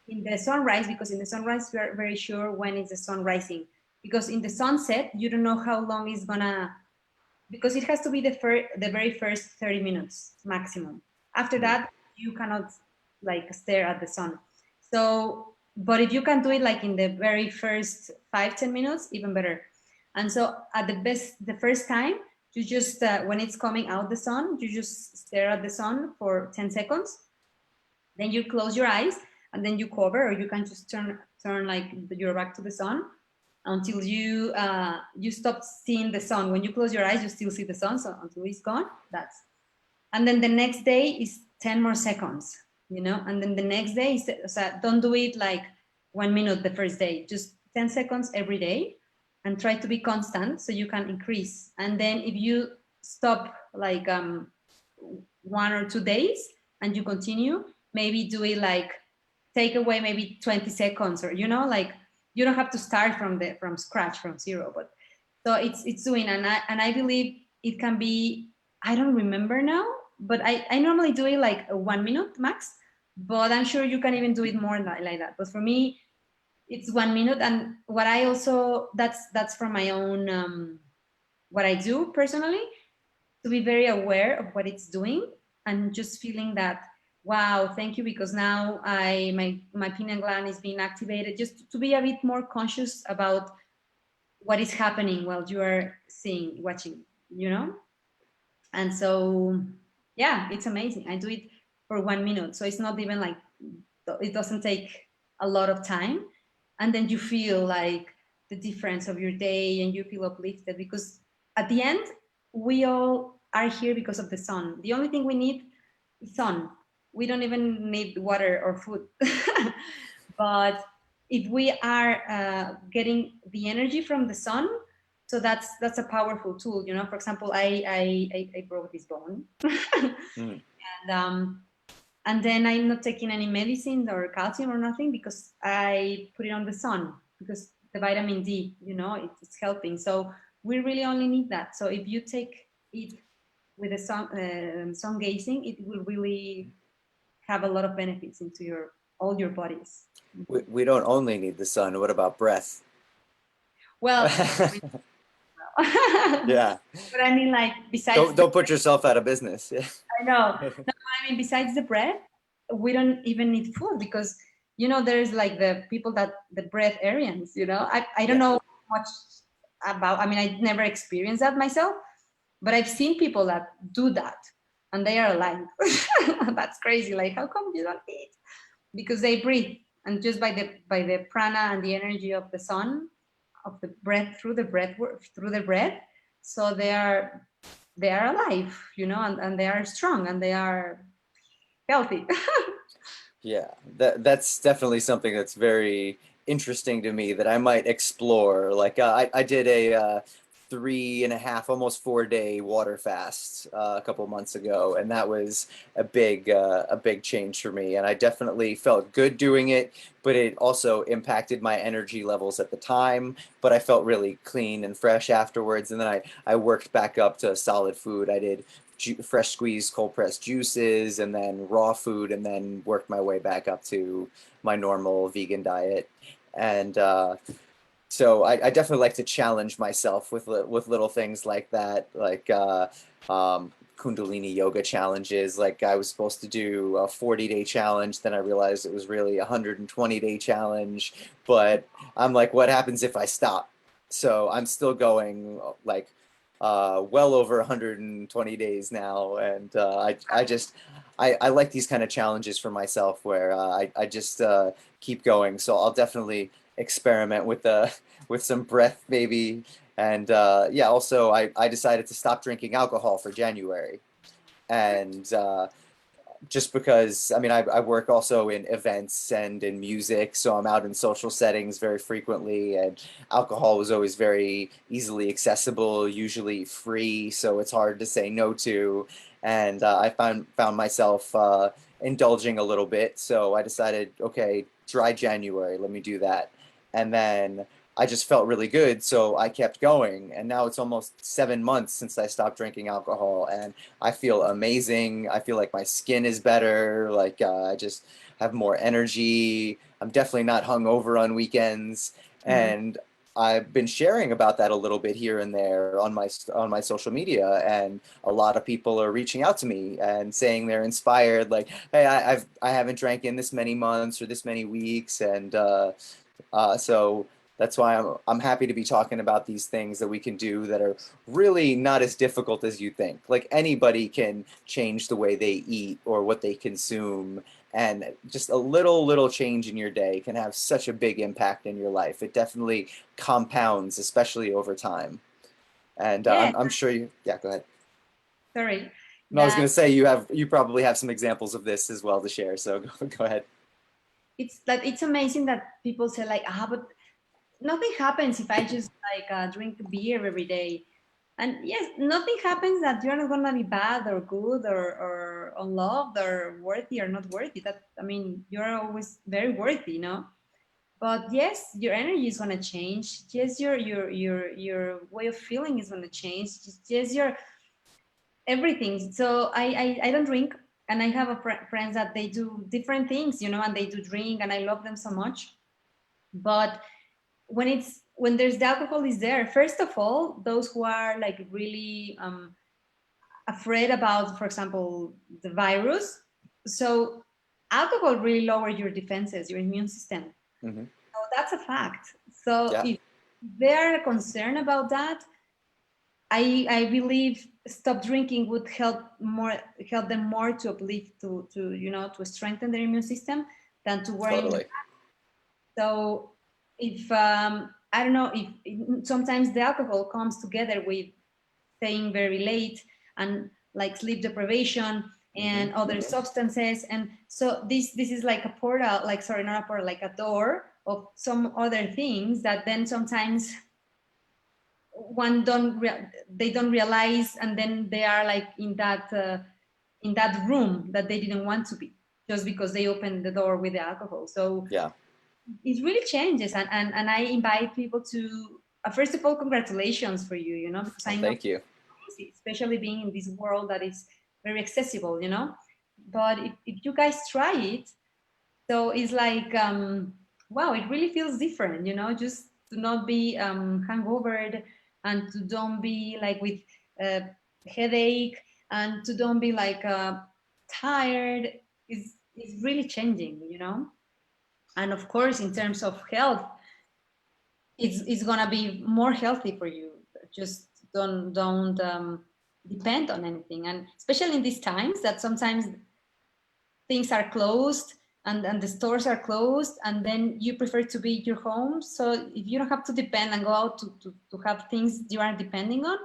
in the sunrise, because in the sunrise we are very sure when is the sun rising. Because in the sunset you don't know how long it's gonna, because it has to be the very first 30 minutes maximum. After Mhm. that you cannot like stare at the sun. So but if you can do it like in the very first 5-10 minutes, even better. And so at the first time, you just when it's coming out the sun, you just stare at the sun for 10 seconds, then you close your eyes and then you cover, or you can just turn like your back to the sun until you stop seeing the sun. When you close your eyes, you still see the sun, so until it's gone. That's, and then the next day is 10 more seconds, you know. And then the next day is, so don't do it like 1 minute the first day, just 10 seconds every day, and try to be constant so you can increase. And then if you stop like 1 or 2 days and you continue, maybe do it like, take away maybe 20 seconds, or you know, like you don't have to start from scratch, from zero. But so it's doing, and I believe it can be, I don't remember now, but I normally do it like a 1 minute max, but I'm sure you can even do it more like that. But for me, it's 1 minute. And what I also, that's from my own what I do personally, to be very aware of what it's doing, and just feeling that, wow, thank you, because now my pineal gland is being activated, just to be a bit more conscious about what is happening while you are watching, you know. And so yeah, it's amazing. I do it for 1 minute, so it's not even like, it doesn't take a lot of time. And then you feel like the difference of your day, and you feel uplifted, because at the end we all are here because of the sun. The only thing we need is sun. We don't even need water or food. But if we are getting the energy from the sun, so that's a powerful tool, you know. For example, I broke this bone. Mhm. and and then I'm not taking any medicine or calcium or nothing, because I put it on the sun, because the vitamin D, you know, it's helping. So we really only need that. So if you take it with the sun gazing, it will really have a lot of benefits into your all your bodies. We don't only need the sun. What about breath? Well, Yeah. But I mean, like, besides Don't put yourself out of business. Yeah. I know. No, I mean, besides the bread, we don't even need food because, there's like the people that the breatharians, I don't Yeah. know much about, I mean, I never experienced that myself, but I've seen people that do that and they are alive. That's crazy. Like, how come you don't eat? Because they breathe and just by the prana and the energy of the sun, of the breath through the breath. So they are alive, and they are strong and they are healthy. Yeah, that's definitely something that's very interesting to me that I might explore. Like I did a 3.5, almost 4 day water fast a couple months ago, and that was a big change for me. And I definitely felt good doing it, but it also impacted my energy levels at the time. But I felt really clean and fresh afterwards, and then I worked back up to solid food. I did fresh squeezed cold pressed juices and then raw food and then worked my way back up to my normal vegan diet. And so I definitely like to challenge myself with little things like that, like Kundalini yoga challenges. Like I was supposed to do a 40-day challenge, then I realized it was really a 120-day challenge. But I'm like, what happens if I stop? So I'm still going like well over 120 days now, and I like these kind of challenges for myself where I just keep going. So I'll definitely experiment with with some breath maybe. And yeah, also I decided to stop drinking alcohol for January. And just because, I mean, I work also in events and in music, so I'm out in social settings very frequently, and alcohol was always very easily accessible, usually free, so it's hard to say no to. And I found myself indulging a little bit, so I decided, okay, dry January, let me do that. And then I just felt really good, so I kept going. And now it's almost 7 months since I stopped drinking alcohol, and I feel amazing. I feel like my skin is better. Like I just have more energy. I'm definitely not hungover on weekends, Mhm. and I've been sharing about that a little bit here and there on my social media, and a lot of people are reaching out to me and saying they're inspired. Like, hey, I haven't drank in this many months or this many weeks, and so that's why I'm happy to be talking about these things that we can do that are really not as difficult as you think. Like anybody can change the way they eat or what they consume, and just a little change in your day can have such a big impact in your life. It definitely compounds, especially over time. And Yeah, I'm sure you. Yeah, go ahead. sorry. No, I was That going to say you probably have some examples of this as well to share. So go ahead. it's amazing that people say like, but nothing happens if I just like drink beer every day. And yes, nothing happens that you're not gonna be bad or good or unloved or worthy or not worthy. That I mean, you're always very worthy. But yes, your energy is gonna change. Yes, your way of feeling is gonna change. Yes, your everything. So I don't drink, and I have friends that they do different things, and they do drink, and I love them so much. But when there's the alcohol is there, first of all, those who are like really afraid about, for example, the virus. So alcohol really lower your defenses, your immune system. Hmm. So that's a fact. So Yeah, if they are concerned about that, I believe stop drinking would help them more to uplift to strengthen their immune system than to worry. totally. So if I don't know if sometimes the alcohol comes together with staying very late and like sleep deprivation Hmm. and other substances, and so this is like a portal, like sorry, not a portal, like a door of some other things that then sometimes they don't realize, and then they are like in that room that they didn't want to be just because they opened the door with the alcohol. So Yeah. it really changes, and I invite people to first of all, congratulations for you, because Well, I know thank you. it's easy, especially being in this world that is very accessible. But if you guys try it, so it's like wow, it really feels different, just to not be hungover, and to don't be like with uh, headache, and to don't be like tired is really changing, you know. And of course, in terms of health, it's gonna be more healthy for you. Just don't depend on anything, and especially in these times that sometimes things are closed, and the stores are closed, and then you prefer to be at your home. So if you don't have to depend and go out to have things you are depending on,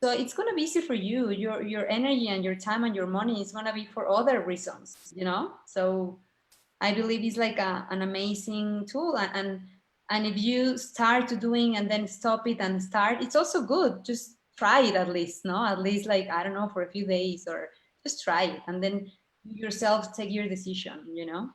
so it's going to be easy for you. Your energy and your time and your money is going to be for other reasons, you know. So I believe it's like an amazing tool, and if you start to doing and then stop it and start, it's also good. Just try it at least, no? At least like, I don't know, for a few days, or just try it, and then you yourself take your decision, you know?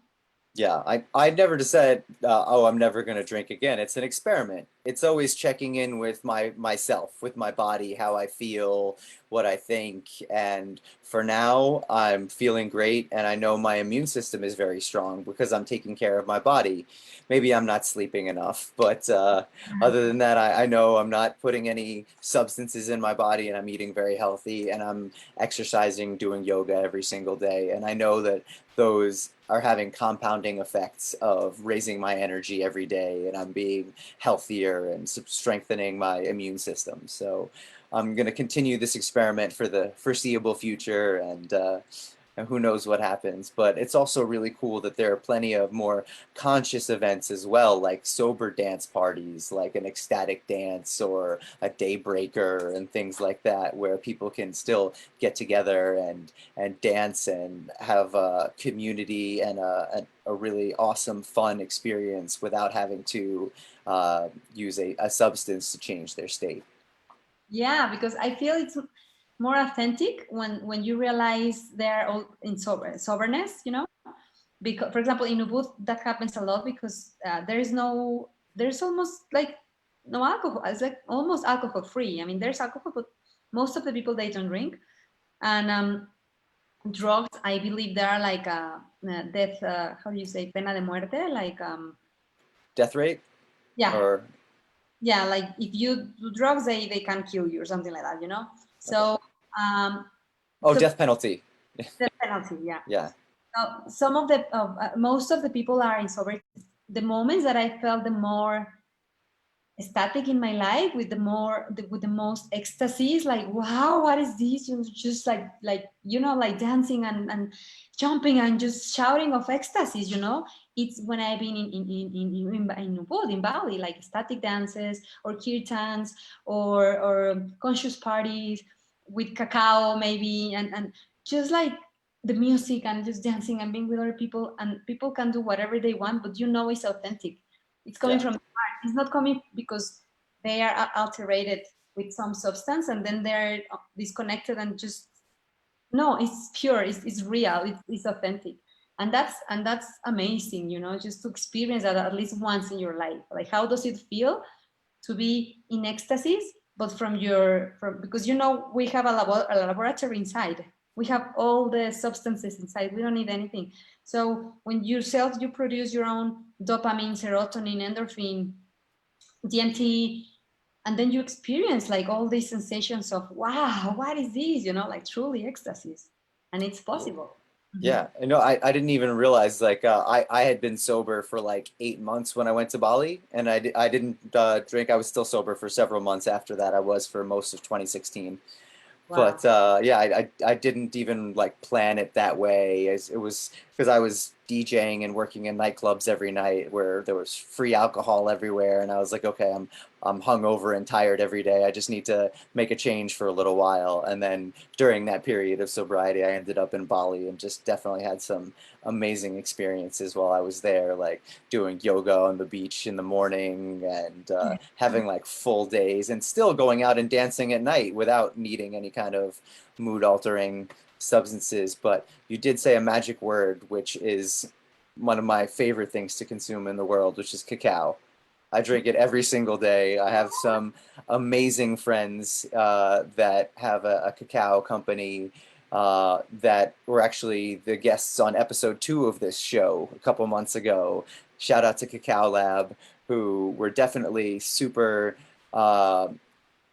Yeah, I never decided, oh, I'm never going to drink again. It's an experiment. It's always checking in with myself, with my body, how I feel, what I think. And for now, I'm feeling great, and I know my immune system is very strong because I'm taking care of my body. Maybe I'm not sleeping enough, but other than that, I know I'm not putting any substances in my body, and I'm eating very healthy, and I'm exercising, doing yoga every single day. And I know that those are having compounding effects of raising my energy every day, and I'm being healthier and strengthening my immune system. So I'm going to continue this experiment for the foreseeable future, and who knows what happens. But it's also really cool that there are plenty of more conscious events as well, like sober dance parties, like an ecstatic dance or a daybreaker and things like that, where people can still get together and dance and have a community and a really awesome, fun experience without having to use a substance to change their state. Yeah, because I feel it's more authentic when you realize they're all in soberness, you know. Because, for example, in Ubud, that happens a lot because there's almost like no alcohol. It's like almost alcohol free. I mean, there's alcohol, but most of the people, they don't drink. And drugs, I believe there are like death. How do you say, pena de muerte? Like Death rate? yeah, Or, yeah. Like if you do drugs, they can kill you or something like that. You know. okay. So Oh, so death penalty. death penalty. Yeah. Yeah. Some of the most of the people are in sober. The moments that I felt the more static in my life, with with the most ecstasies, like, wow, what is this? You just like, you know, like dancing and jumping and just shouting of ecstasies, you know. It's when I've been in Ubud, in Bali, like static dances or kirtans, or conscious parties with cacao maybe, and just like the music and just dancing and being with other people, and people can do whatever they want, but you know it's authentic. It's coming Yeah. from, it's not coming because they are alterated with some substance and then they're disconnected and just, no, it's pure, it's real, it's authentic. And that's amazing, you know, just to experience that at least once in your life. Like, how does it feel to be in ecstasies, but from, because you know we have a laboratory inside. We have all the substances inside. We don't need anything. So when yourself, you produce your own dopamine, serotonin, endorphin, DMT, and then you experience like all these sensations of, wow, what is this? You know, like truly ecstasies, and it's possible. Mhm. Yeah, I didn't even realize like I had been sober for like 8 months when I went to Bali, and I didn't drink. I was still sober for several months after that. I was for most of 2016. Wow. But yeah, I didn't even like plan it that way. As it was because I was DJing and working in nightclubs every night where there was free alcohol everywhere, and I was like, okay, I'm hungover and tired every day. I just need to make a change for a little while. And then during that period of sobriety, I ended up in Bali and just definitely had some amazing experiences while I was there, like doing yoga on the beach in the morning and having like full days and still going out and dancing at night without needing any kind of mood altering substances. But you did say a magic word, which is one of my favorite things to consume in the world, which is cacao. I drink it every single day. I have some amazing friends that have a cacao company that were actually the guests on episode 2 of this show a couple months ago. Shout out to Cacao Lab, who were definitely super uh,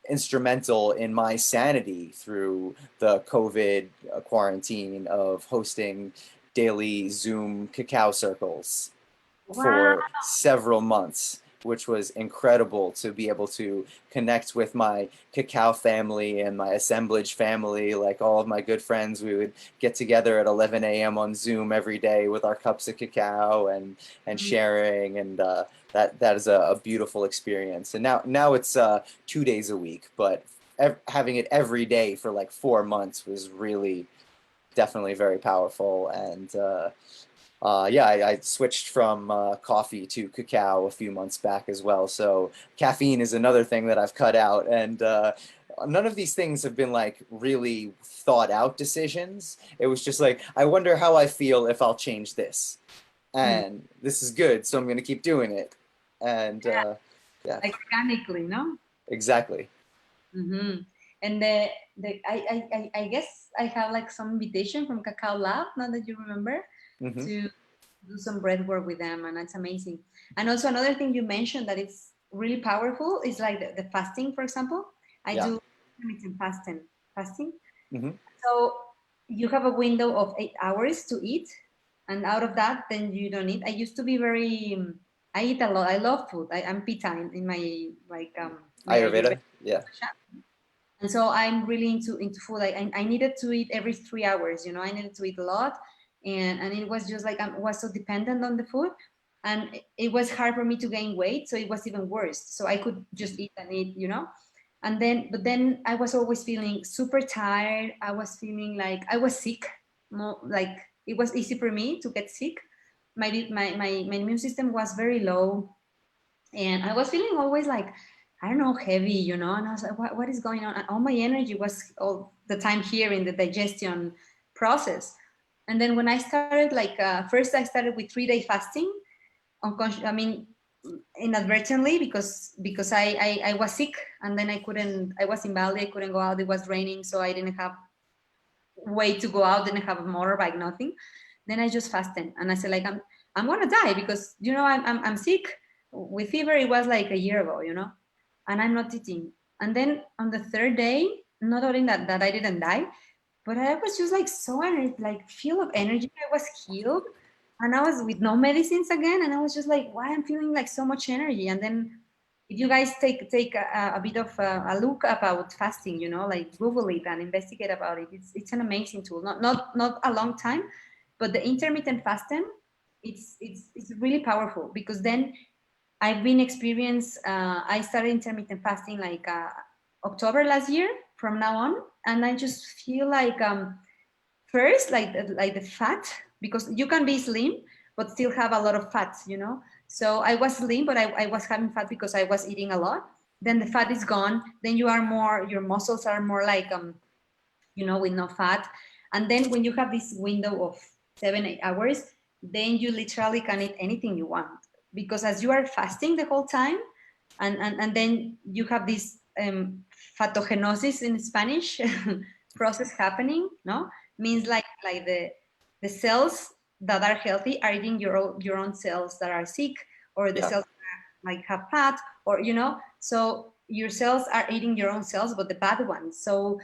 instrumental in my sanity through the COVID quarantine of hosting daily Zoom cacao circles Wow. for several months, which was incredible to be able to connect with my cacao family and my assemblage family. Like all of my good friends, we would get together at 11 a.m. on Zoom every day with our cups of cacao and Mm. sharing, and that is a beautiful experience. And now it's 2 days a week, but having it every day for like 4 months was really definitely very powerful. And yeah, I switched from coffee to cacao a few months back as well. So caffeine is another thing that I've cut out. And none of these things have been like really thought out decisions. It was just like, I wonder how I feel if I'll change this. Mm. And this is good, so I'm going to keep doing it. And yeah, Like organically, no? exactly. Mm-hmm. And I guess I have like some invitation from Cacao Lab, now that you remember, Hmm. to do some breath work with them, and that's amazing. And also another thing you mentioned that it's really powerful is like the fasting, for example. I Yeah. do intermittent fasting. Hmm. So you have a window of 8 hours to eat, and out of that, then you don't eat. I used to be very, I eat a lot. I love food. I'm pita in my like my Ayurveda. Ayurveda. Yeah. And so I'm really into food. I needed to eat every 3 hours. You know, I needed to eat a lot, and it was just like I was so dependent on the food, and it was hard for me to gain weight. So it was even worse. So I could just eat and eat, you know. And then, but then I was always feeling super tired. I was feeling like I was sick. More like it was easy for me to get sick. My immune system was very low, and I was feeling always like, I don't know, heavy, you know. And I was like, what is going on? And all my energy was all the time here in the digestion process. And then when I started, like first I started with 3 day fasting, I mean, inadvertently, because I was sick, and then I was in Bali, I couldn't go out. It was raining, so I didn't have way to go out, didn't have a motorbike, nothing. Then I just fasted, and I said like I'm gonna die, because you know I'm sick with fever. It was like a year ago, you know, and I'm not eating. And then on the third day, not only that I didn't die, but I was just like so like full of energy. I was healed, and I was with no medicines again, and I was just like, why I'm feeling like so much energy. And then if you guys take a bit of a look about fasting, you know, like Google it and investigate about it. It's an amazing tool. Not a long time, but the intermittent fasting, it's really powerful, because then I've been experienced. I started intermittent fasting like October last year. From now on, and I just feel like first like the fat, because you can be slim but still have a lot of fats, you know. So I was slim, but I was having fat because I was eating a lot. Then the fat is gone. Then you are more. Your muscles are more like you know, with no fat. And then when you have this window of 7 8 hours, then you literally can eat anything you want, because as you are fasting the whole time, and then you have this fatogenosis in Spanish process happening, no, means like the cells that are healthy are eating your own cells that are sick, or the Yeah. cells that like have fat, or you know, so your cells are eating your own cells, but the bad ones. So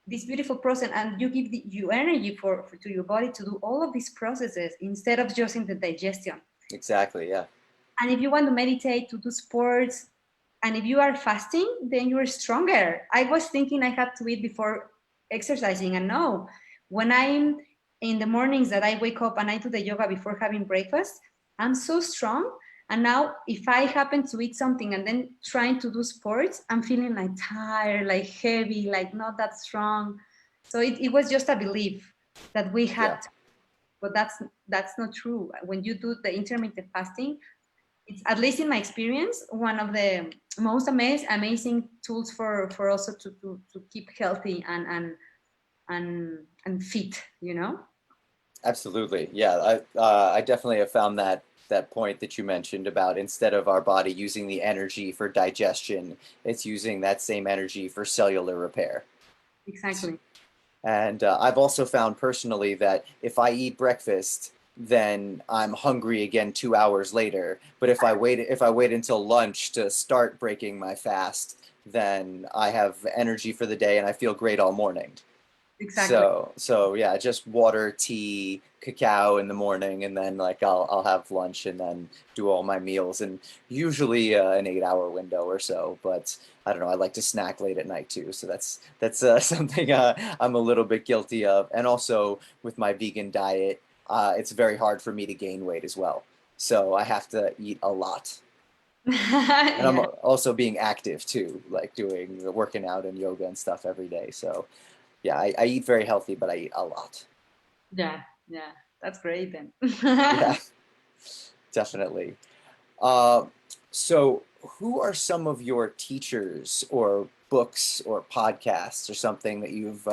this beautiful process, and you give you energy for to your body to do all of these processes instead of just in the digestion. Exactly. Yeah. And if you want to meditate, to do sports, and if you are fasting, then you're stronger. I was thinking I had to eat before exercising, and no, when I'm in the mornings that I wake up and I do the yoga before having breakfast, I'm so strong. And now if I happen to eat something and then trying to do sports, I'm feeling like tired, like heavy, like not that strong. So it was just a belief that we Yeah. had, but that's not true. When you do the intermittent fasting, it's, at least in my experience, one of the most amazing tools for also to keep healthy and fit, you know. Absolutely. Yeah, I definitely have found that point that you mentioned about, instead of our body using the energy for digestion, it's using that same energy for cellular repair. Exactly. And I've also found personally that if I eat breakfast then I'm hungry again 2 hours later. But if I wait until lunch to start breaking my fast, then I have energy for the day and I feel great all morning. Exactly. So yeah, just water, tea, cacao in the morning, and then like I'll have lunch and then do all my meals, and usually an 8 hour window or so. But I don't know, I like to snack late at night too, so that's something I'm a little bit guilty of. And also with my vegan diet, it's very hard for me to gain weight as well. So I have to eat a lot. And I'm Yeah, also being active too, like doing the working out and yoga and stuff every day. So yeah, I eat very healthy, but I eat a lot. yeah, yeah. That's great then. Yeah, definitely. Uh, so, who are some of your teachers or books or podcasts or something that you've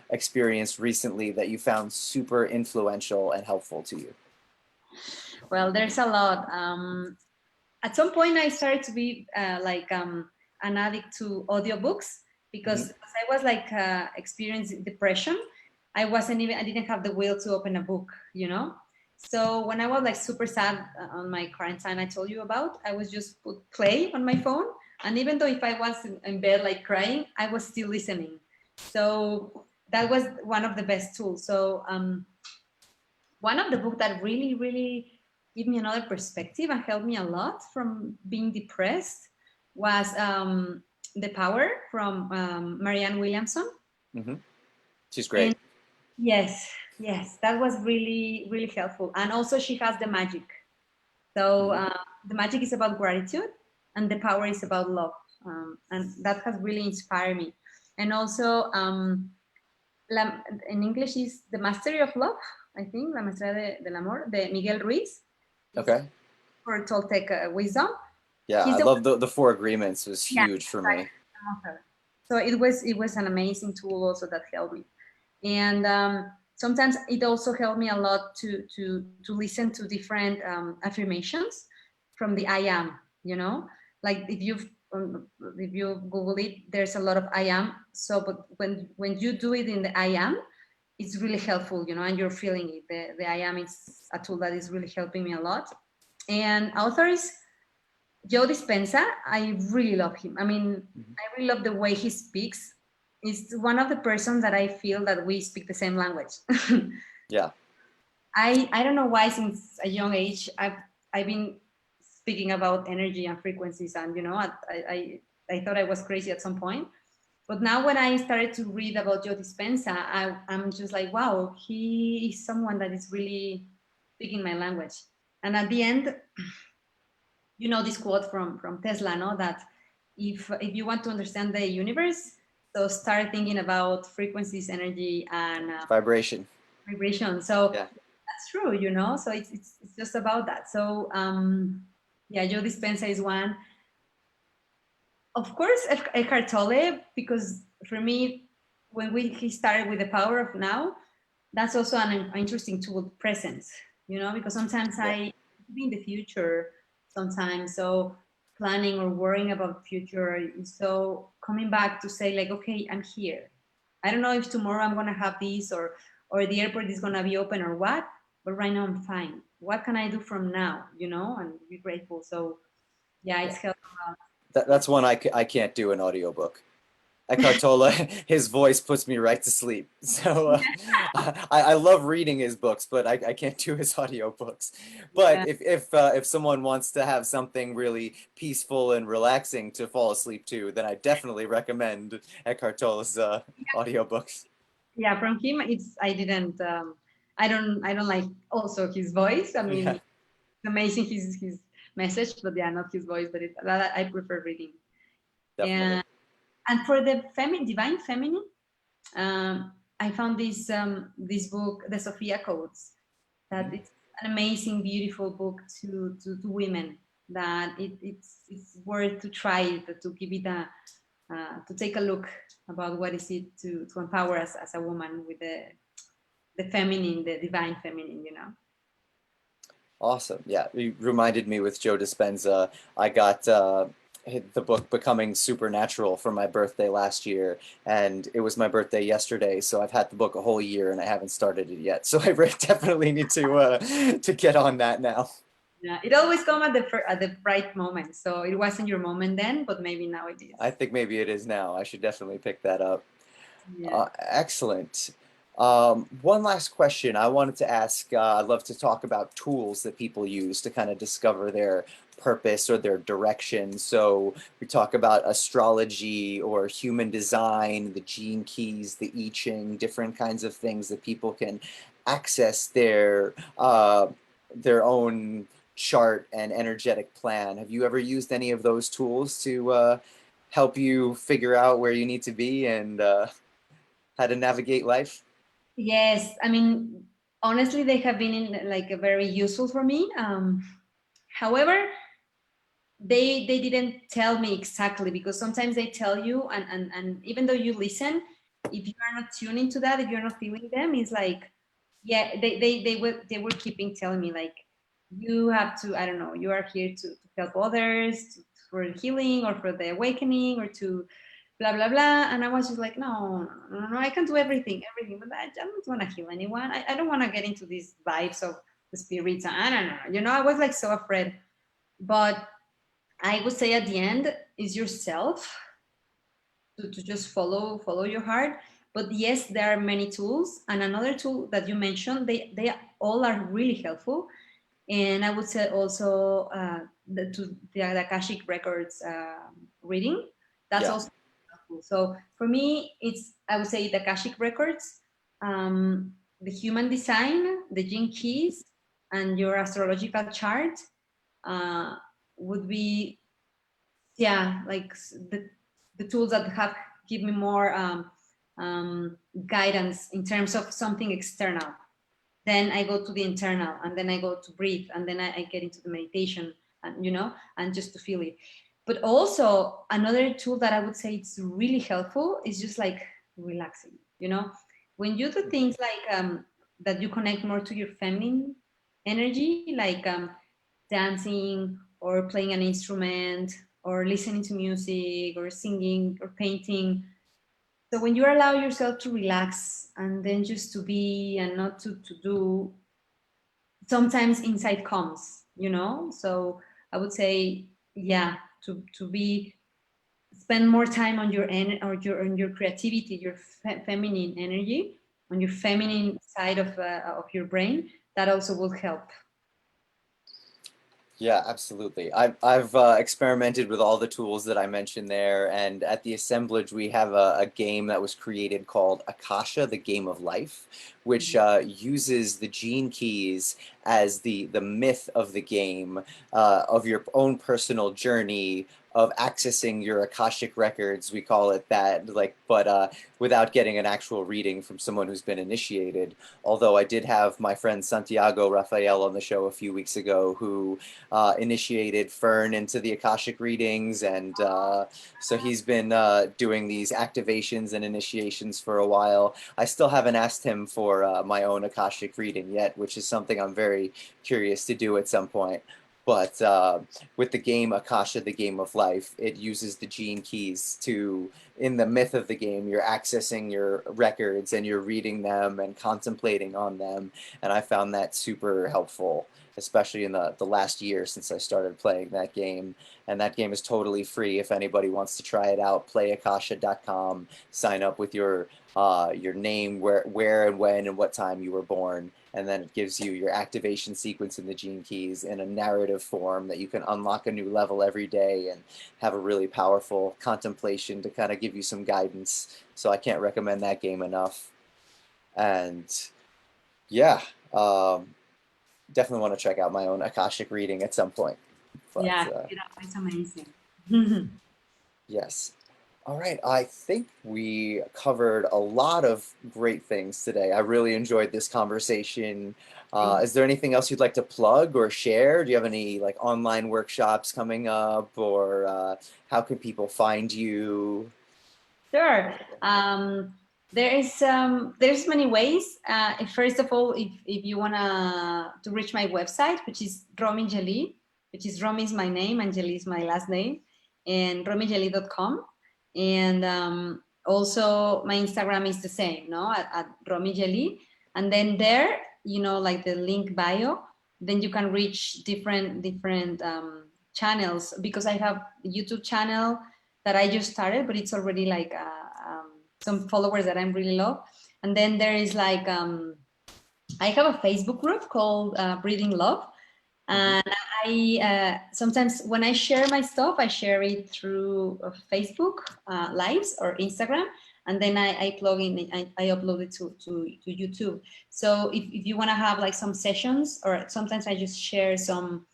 experienced recently that you found super influential and helpful to you? Well, there's a lot. At some point, I started to be an addict to audiobooks because Hmm. as I was like experiencing depression, I didn't have the will to open a book, you know. So when I was like super sad on my quarantine, I told you about, I was just put play on my phone, and even though if I was in bed like crying, I was still listening. So that was one of the best tools. So one of the books that really gave me another perspective and helped me a lot from being depressed was The Power from Marianne Williamson. Hmm. She's And great. yes, yes, that was really helpful. And also she has The Magic. So Hmm. The Magic is about gratitude and The Power is about love. And that has really inspired me. And also in English is The Mastery of Love, I think, La Maestría del Amor, de Miguel Ruiz. It's Okay. for Toltec wisdom. Yeah, He's I the love the Four Agreements was yeah, huge for me. exactly. So it was an amazing tool also that helped me. And sometimes it also helped me a lot to listen to different affirmations from the I am, you know, like if you Google it, there's a lot of I am. So, but when you do it in the I am, it's really helpful, you know, and you're feeling it. The I am is a tool that is really helping me a lot. And authors, Joe Dispenza, I really love him. I mean, Mhm. I really love the way he speaks. He's one of the persons that I feel that we speak the same language. Yeah. I don't know why since a young age I've been speaking about energy and frequencies, and you know I thought I was crazy at some point, but now when I started to read about Joe Dispenza, I'm just like, wow, he is someone that is really speaking my language. And at the end, you know this quote from Tesla, no, that if you want to understand the universe, so start thinking about frequencies, energy, and Vibration. vibration. So Yeah. that's true, you know. So it's just about that. So yeah, Joe Dispenza is one. Of course, Eckhart Tolle, because for me, when he started with The Power of Now, that's also an interesting tool, presence, you know, because sometimes Yeah. I be in the future sometimes, so planning or worrying about the future. So coming back to say like, okay, I'm here. I don't know if tomorrow I'm gonna have this or the airport is gonna be open or what, but right now I'm fine. What can I do from now, you know, and be grateful. So yeah, Yeah. it's helped. That's one I can't do an audiobook. Eckhart Tolle, his voice puts me right to sleep. So I love reading his books, but I can't do his audiobooks. But Yeah. if someone wants to have something really peaceful and relaxing to fall asleep to, then I definitely recommend Eckhart Tolle's audiobooks. Yeah, from him, it's I don't like also his voice. I mean, Yeah, it's amazing his message, but yeah, not his voice. But that I prefer reading. definitely. And for the divine feminine, I found this book, the Sophia Codes, that Mhm. it's an amazing, beautiful book to women. That it's worth to try to give it a to take a look about what is it to empower us as a woman with the feminine, the divine feminine, you know. Awesome. Yeah, you reminded me with Joe Dispenza. I got the book Becoming Supernatural for my birthday last year, and it was my birthday yesterday, so I've had the book a whole year and I haven't started it yet. So I definitely need to get on that now. Yeah, it always comes at the right moment. So it wasn't your moment then, but maybe now it I is. think maybe it is now. I should definitely pick that up. Yeah. Excellent. One last question I wanted to ask. I'd love to talk about tools that people use to kind of discover their purpose or their direction. So we talk about astrology or human design, the gene keys, the I Ching, different kinds of things that people can access their own chart and energetic plan. Have you ever used any of those tools to help you figure out where you need to be and how to navigate life? Yes, I mean, honestly, they have been in, like a very useful for me. However, they didn't tell me exactly, because sometimes they tell you, and even though you listen, if you are not tuning to that, if you're not feeling them, it's like, yeah, they were keeping telling me like, you have to, I don't know, you are here to help others, for healing or for the awakening, or to blah blah blah. And I was just like, no, no, no, no, I can do everything, but I don't want to heal anyone. I don't want to get into these vibes of the spirits. I don't know, I was like so afraid. But I would say at the end is yourself, to just follow your heart. But yes, there are many tools, and another tool that you mentioned, they all are really helpful. And I would say also the Akashic records reading, that's Yeah, also helpful. So for me, it's, I would say, the Akashic records, the human design, the gene keys, and your astrological chart uh, would be, yeah, like the tools that have give me more guidance in terms of something external. Then I go to the internal, and then I go to breathe, and then I get into the meditation, and and just to feel it. But also another tool that I would say it's really helpful is just like relaxing. When you do things like that, you connect more to your feminine energy, like dancing or playing an instrument or listening to music or singing or painting. So when you allow yourself to relax and then just to be and not to do, sometimes insight comes, So I would say, yeah, to be spend more time on your on your creativity, your feminine energy, on your feminine side of your brain. That also will help. yeah, absolutely. I've experimented with all the tools that I mentioned there, and at the assemblage we have a game that was created called Akasha, the Game of Life, which uses the gene keys as the myth of the game, of your own personal journey of accessing your Akashic records. We call it that, like, but without getting an actual reading from someone who's been initiated. Although I did have my friend Santiago Rafael on the show a few weeks ago, who initiated Fern into the Akashic readings, and so he's been doing these activations and initiations for a while. I still haven't asked him for my own Akashic reading yet, which is something I'm very curious to do at some point. But with the game Akasha, the Game of Life, it uses the gene keys to, in the myth of the game, you're accessing your records and you're reading them and contemplating on them. And I found that super helpful, especially in the last year since I started playing that game. And that game is totally free if anybody wants to try it out. Playakasha.com, sign up with your name, where and when and what time you were born, and then it gives you your activation sequence in the gene keys in a narrative form that you can unlock a new level every day and have a really powerful contemplation to kind of give you some guidance. So I can't recommend that game enough. And yeah, definitely want to check out my own Akashic reading at some point. But Yeah, it's amazing. yes. All right, I think we covered a lot of great things today. I really enjoyed this conversation. Thank Is there anything else you'd like to plug or share? Do you have any like online workshops coming up, or how can people find you? Sure. There's many ways. First of all, if you wanna to reach my website, which is ROMMY GELLY, which is Romy is my name and Jelly is my last name. and rommygelly.com. And also my Instagram is the same, no, at Rommy Gelly. And then there, you know, like the link bio, then you can reach different channels, because I have a YouTube channel that I just started, but it's already like some followers that I'm really love. And then there is like I have a Facebook group called Breathing Love. And I sometimes when I share my stuff, I share it through Facebook lives or Instagram, and then I plug in, I upload it to YouTube. So if you want to have like some sessions, or sometimes I just share some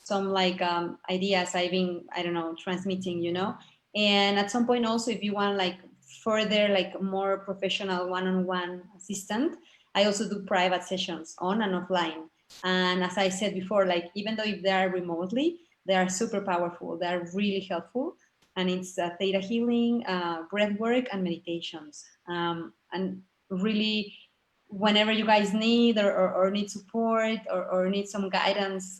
like ideas I've been, I don't know, transmitting, you know. And at some point also, if you want like further like more professional one-on-one assistant, I also do private sessions on and offline. And as I said before, like even though if they are remotely, they are super powerful. They are really helpful. And it's theta healing, breath work, and meditations. And really, whenever you guys need or need support or need some guidance,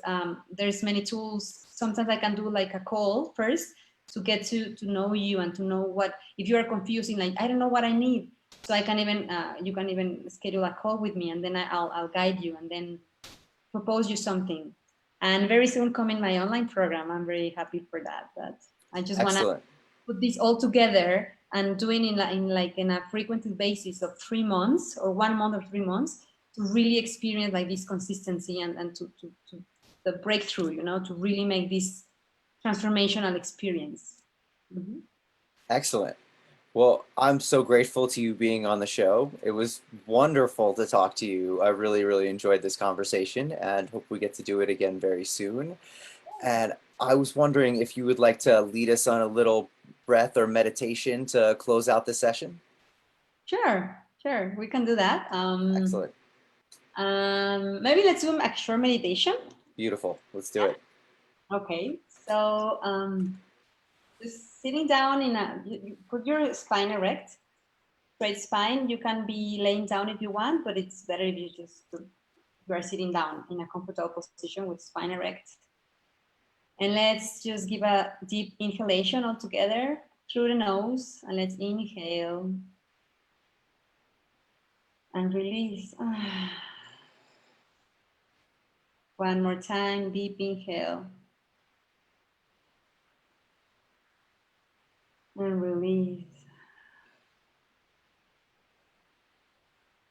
there's many tools. Sometimes I can do like a call first to get to know you and to know what, if you are confusing, like, I don't know what I need. So I can even, you can even schedule a call with me, and then I'll guide you, and then propose you something. And very soon come in my online program. I'm very happy for that. But I just want to Excellent. put this all together and doing in a frequent basis of 3 months or 1 month or 3 months to really experience like this consistency and to the breakthrough, you know, to really make this transformational experience. Mm-hmm. Excellent. Well, I'm so grateful to you being on the show. It was wonderful to talk to you. I really, really enjoyed this conversation and hope we get to do it again very soon. And I was wondering if you would like to lead us on a little breath or meditation to close out the session. Sure, we can do that. Excellent. Maybe let's do a short meditation. Beautiful. Let's do it. Okay, so just sitting down you put your spine erect, straight spine. You can be laying down if you want, but it's better if you are sitting down in a comfortable position with spine erect. And let's just give a deep inhalation all together through the nose, and let's inhale and release. One more time, deep inhale and release.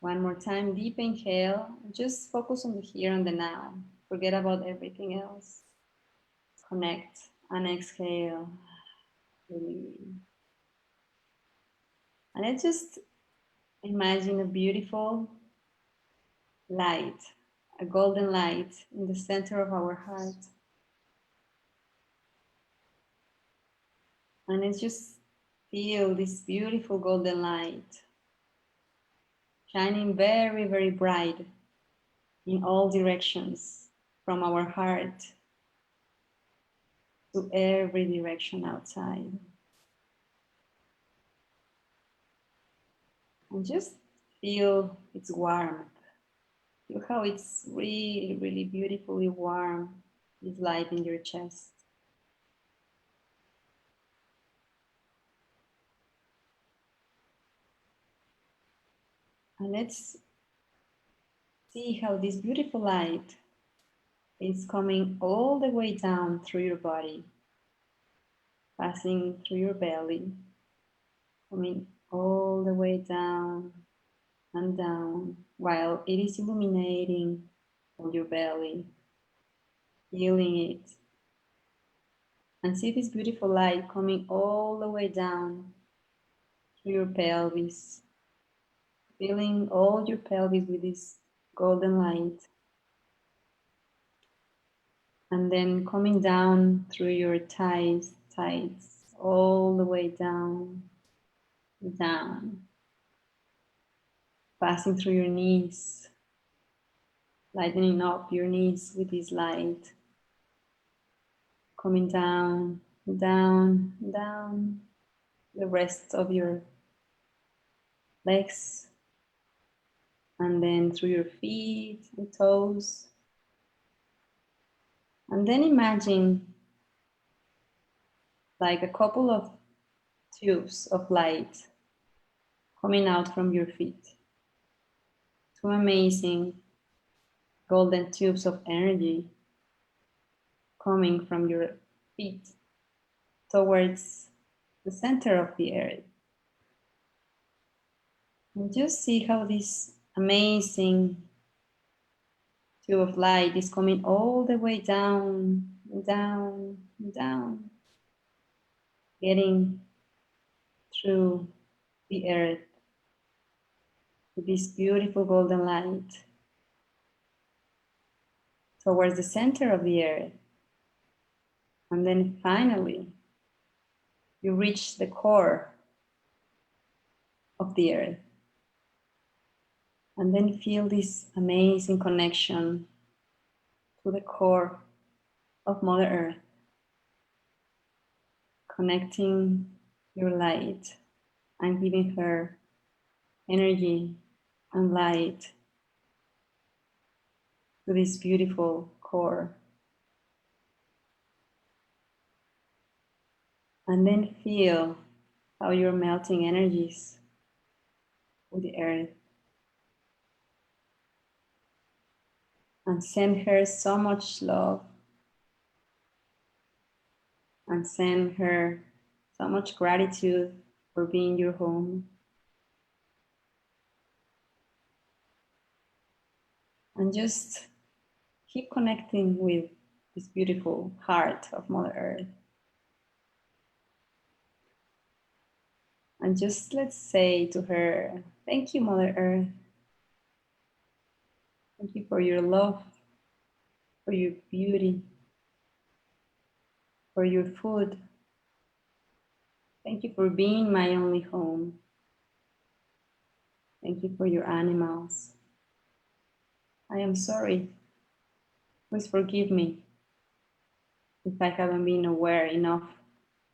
One more time, deep inhale. Just focus on the here and the now. Forget about everything else. Connect and exhale. Release. And let's just imagine a beautiful light, a golden light in the center of our heart. And let's just feel this beautiful golden light shining very, very bright in all directions, from our heart to every direction outside. And just feel its warmth. Feel how it's really, really beautifully warm, this light in your chest. And let's see how this beautiful light is coming all the way down through your body, passing through your belly, coming all the way down and down while it is illuminating all your belly, healing it. And see this beautiful light coming all the way down through your pelvis, filling all your pelvis with this golden light. And then coming down through your thighs, all the way down, down. Passing through your knees, lightening up your knees with this light. Coming down, down, down, the rest of your legs. And then through your feet and toes. And then imagine like a couple of tubes of light coming out from your feet. Two amazing golden tubes of energy coming from your feet towards the center of the earth. And just see how this amazing tube of light is coming all the way down, down, down, getting through the earth with this beautiful golden light towards the center of the earth. And then finally, you reach the core of the earth. And then feel this amazing connection to the core of Mother Earth, connecting your light and giving her energy and light to this beautiful core. And then feel how you're melting energies with the earth. And send her so much love. And send her so much gratitude for being your home. And just keep connecting with this beautiful heart of Mother Earth. And just let's say to her, thank you, Mother Earth. Thank you for your love, for your beauty, for your food. Thank you for being my only home. Thank you for your animals. I am sorry. Please forgive me if I haven't been aware enough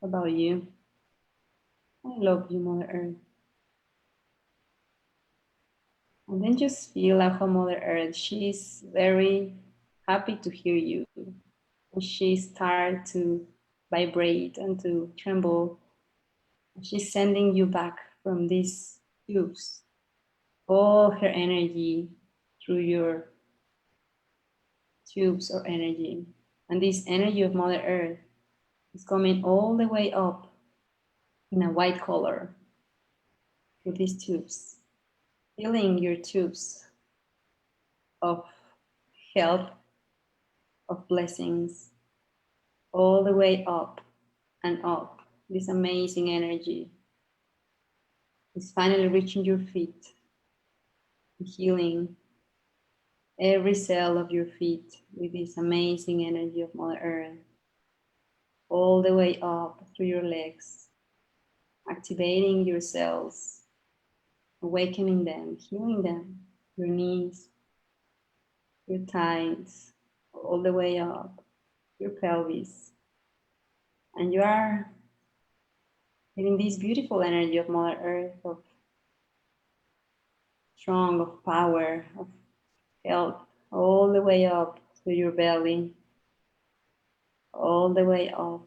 about you. I love you, Mother Earth. And then just feel how Mother Earth, she's very happy to hear you. And she starts to vibrate and to tremble. She's sending you back from these tubes, all her energy through your tubes of energy. And this energy of Mother Earth is coming all the way up in a white color through these tubes, filling your tubes of health, of blessings, all the way up and up. This amazing energy is finally reaching your feet, healing every cell of your feet with this amazing energy of Mother Earth, all the way up through your legs, activating your cells, awakening them, healing them, your knees, your thighs, all the way up, your pelvis. And you are getting this beautiful energy of Mother Earth, of strong, of power, of health, all the way up to your belly, all the way up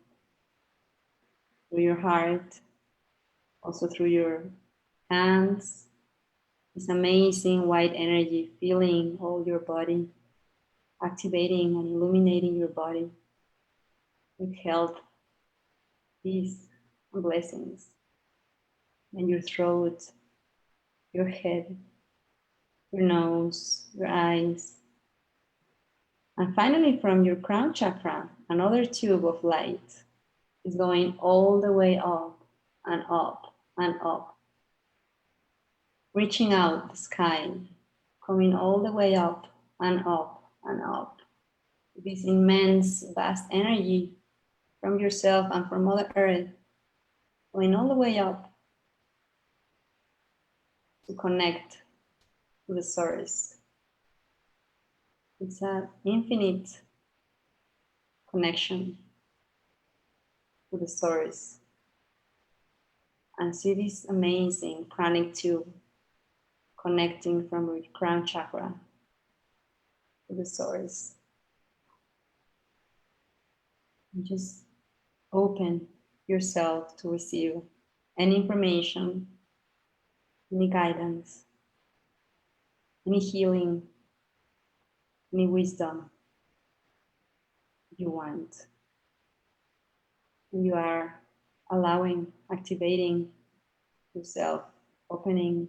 through your heart, also through your hands. This amazing white energy filling all your body, activating and illuminating your body with health, peace, and blessings. And your throat, your head, your nose, your eyes. And finally, from your crown chakra, another tube of light is going all the way up and up and up, reaching out the sky, coming all the way up and up and up. This immense, vast energy from yourself and from Mother Earth, going all the way up to connect to the source. It's an infinite connection to the source. And see this amazing pranic tube connecting from your crown chakra to the source. And just open yourself to receive any information, any guidance, any healing, any wisdom you want. You are allowing, activating yourself, opening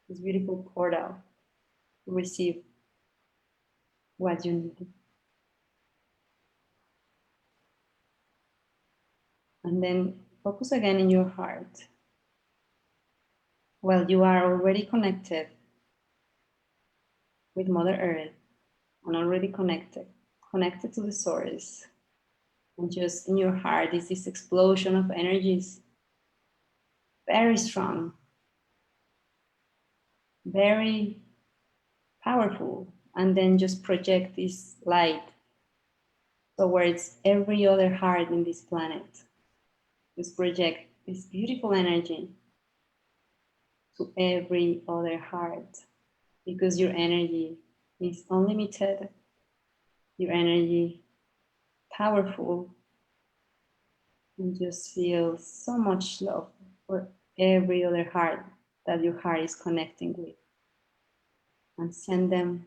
this beautiful portal to receive what you need. And then focus again in your heart. Well, you are already connected with Mother Earth and already connected to the source. And just in your heart is this explosion of energies, very strong, very powerful. And then just project this light towards every other heart in this planet. Just project this beautiful energy to every other heart, because your energy is unlimited, your energy powerful, and just feel so much love for every other heart that your heart is connecting with, and send them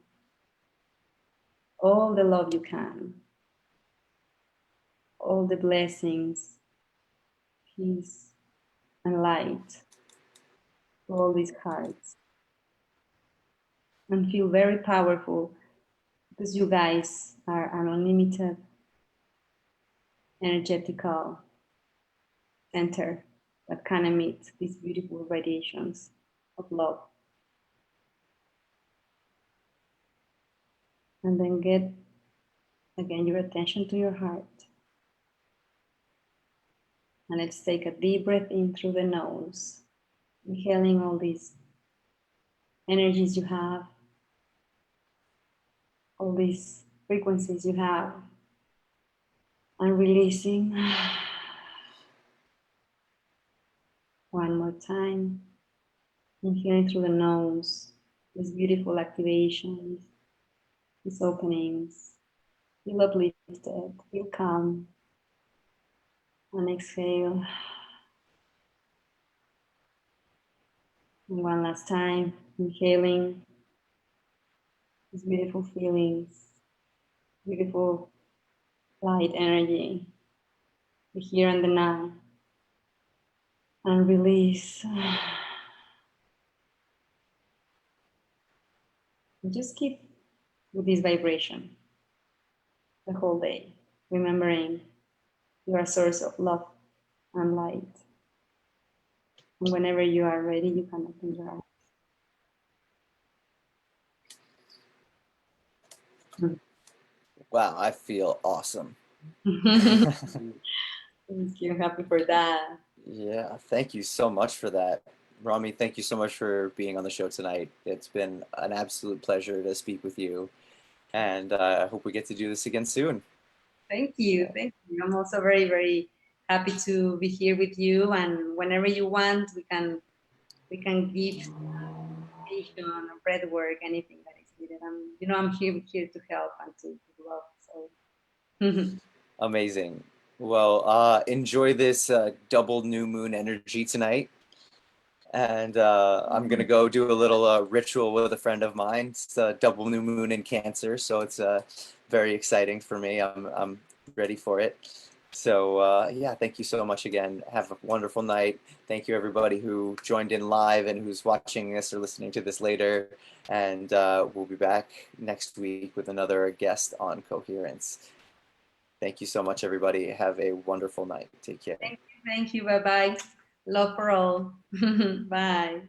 all the love you can, all the blessings, peace, and light to all these hearts. And feel very powerful, because you guys are an unlimited energetical center that can emit these beautiful radiations of love. And then get again your attention to your heart. And let's take a deep breath in through the nose, inhaling all these energies you have, all these frequencies you have, and releasing. One more time, inhaling through the nose, these beautiful activations, these openings. Feel uplifted, feel calm, and exhale. And one last time, inhaling these beautiful feelings, beautiful light energy, the here and the now, and release. And just keep with this vibration the whole day, remembering you are a source of love and light. And whenever you are ready, you can open your eyes. Wow, I feel awesome. Thank you. Happy for that. Yeah, thank you so much for that. Rami, thank you so much for being on the show tonight. It's been an absolute pleasure to speak with you, and I hope we get to do this again soon. Thank you. Thank you. I'm also very, very happy to be here with you. And whenever you want, we can give meditation or breath work, anything that is needed. I'm here to help and to love. So Amazing. Well, enjoy this double new moon energy tonight. And I'm gonna go do a little ritual with a friend of mine. It's a double new moon in Cancer, so it's very exciting for me. I'm ready for it. So yeah, thank you so much again. Have a wonderful night. Thank you everybody who joined in live and who's watching this or listening to this later. And we'll be back next week with another guest on Coherence. Thank you so much, everybody. Have a wonderful night. Take care. thank you. Bye bye. Love for all. Bye.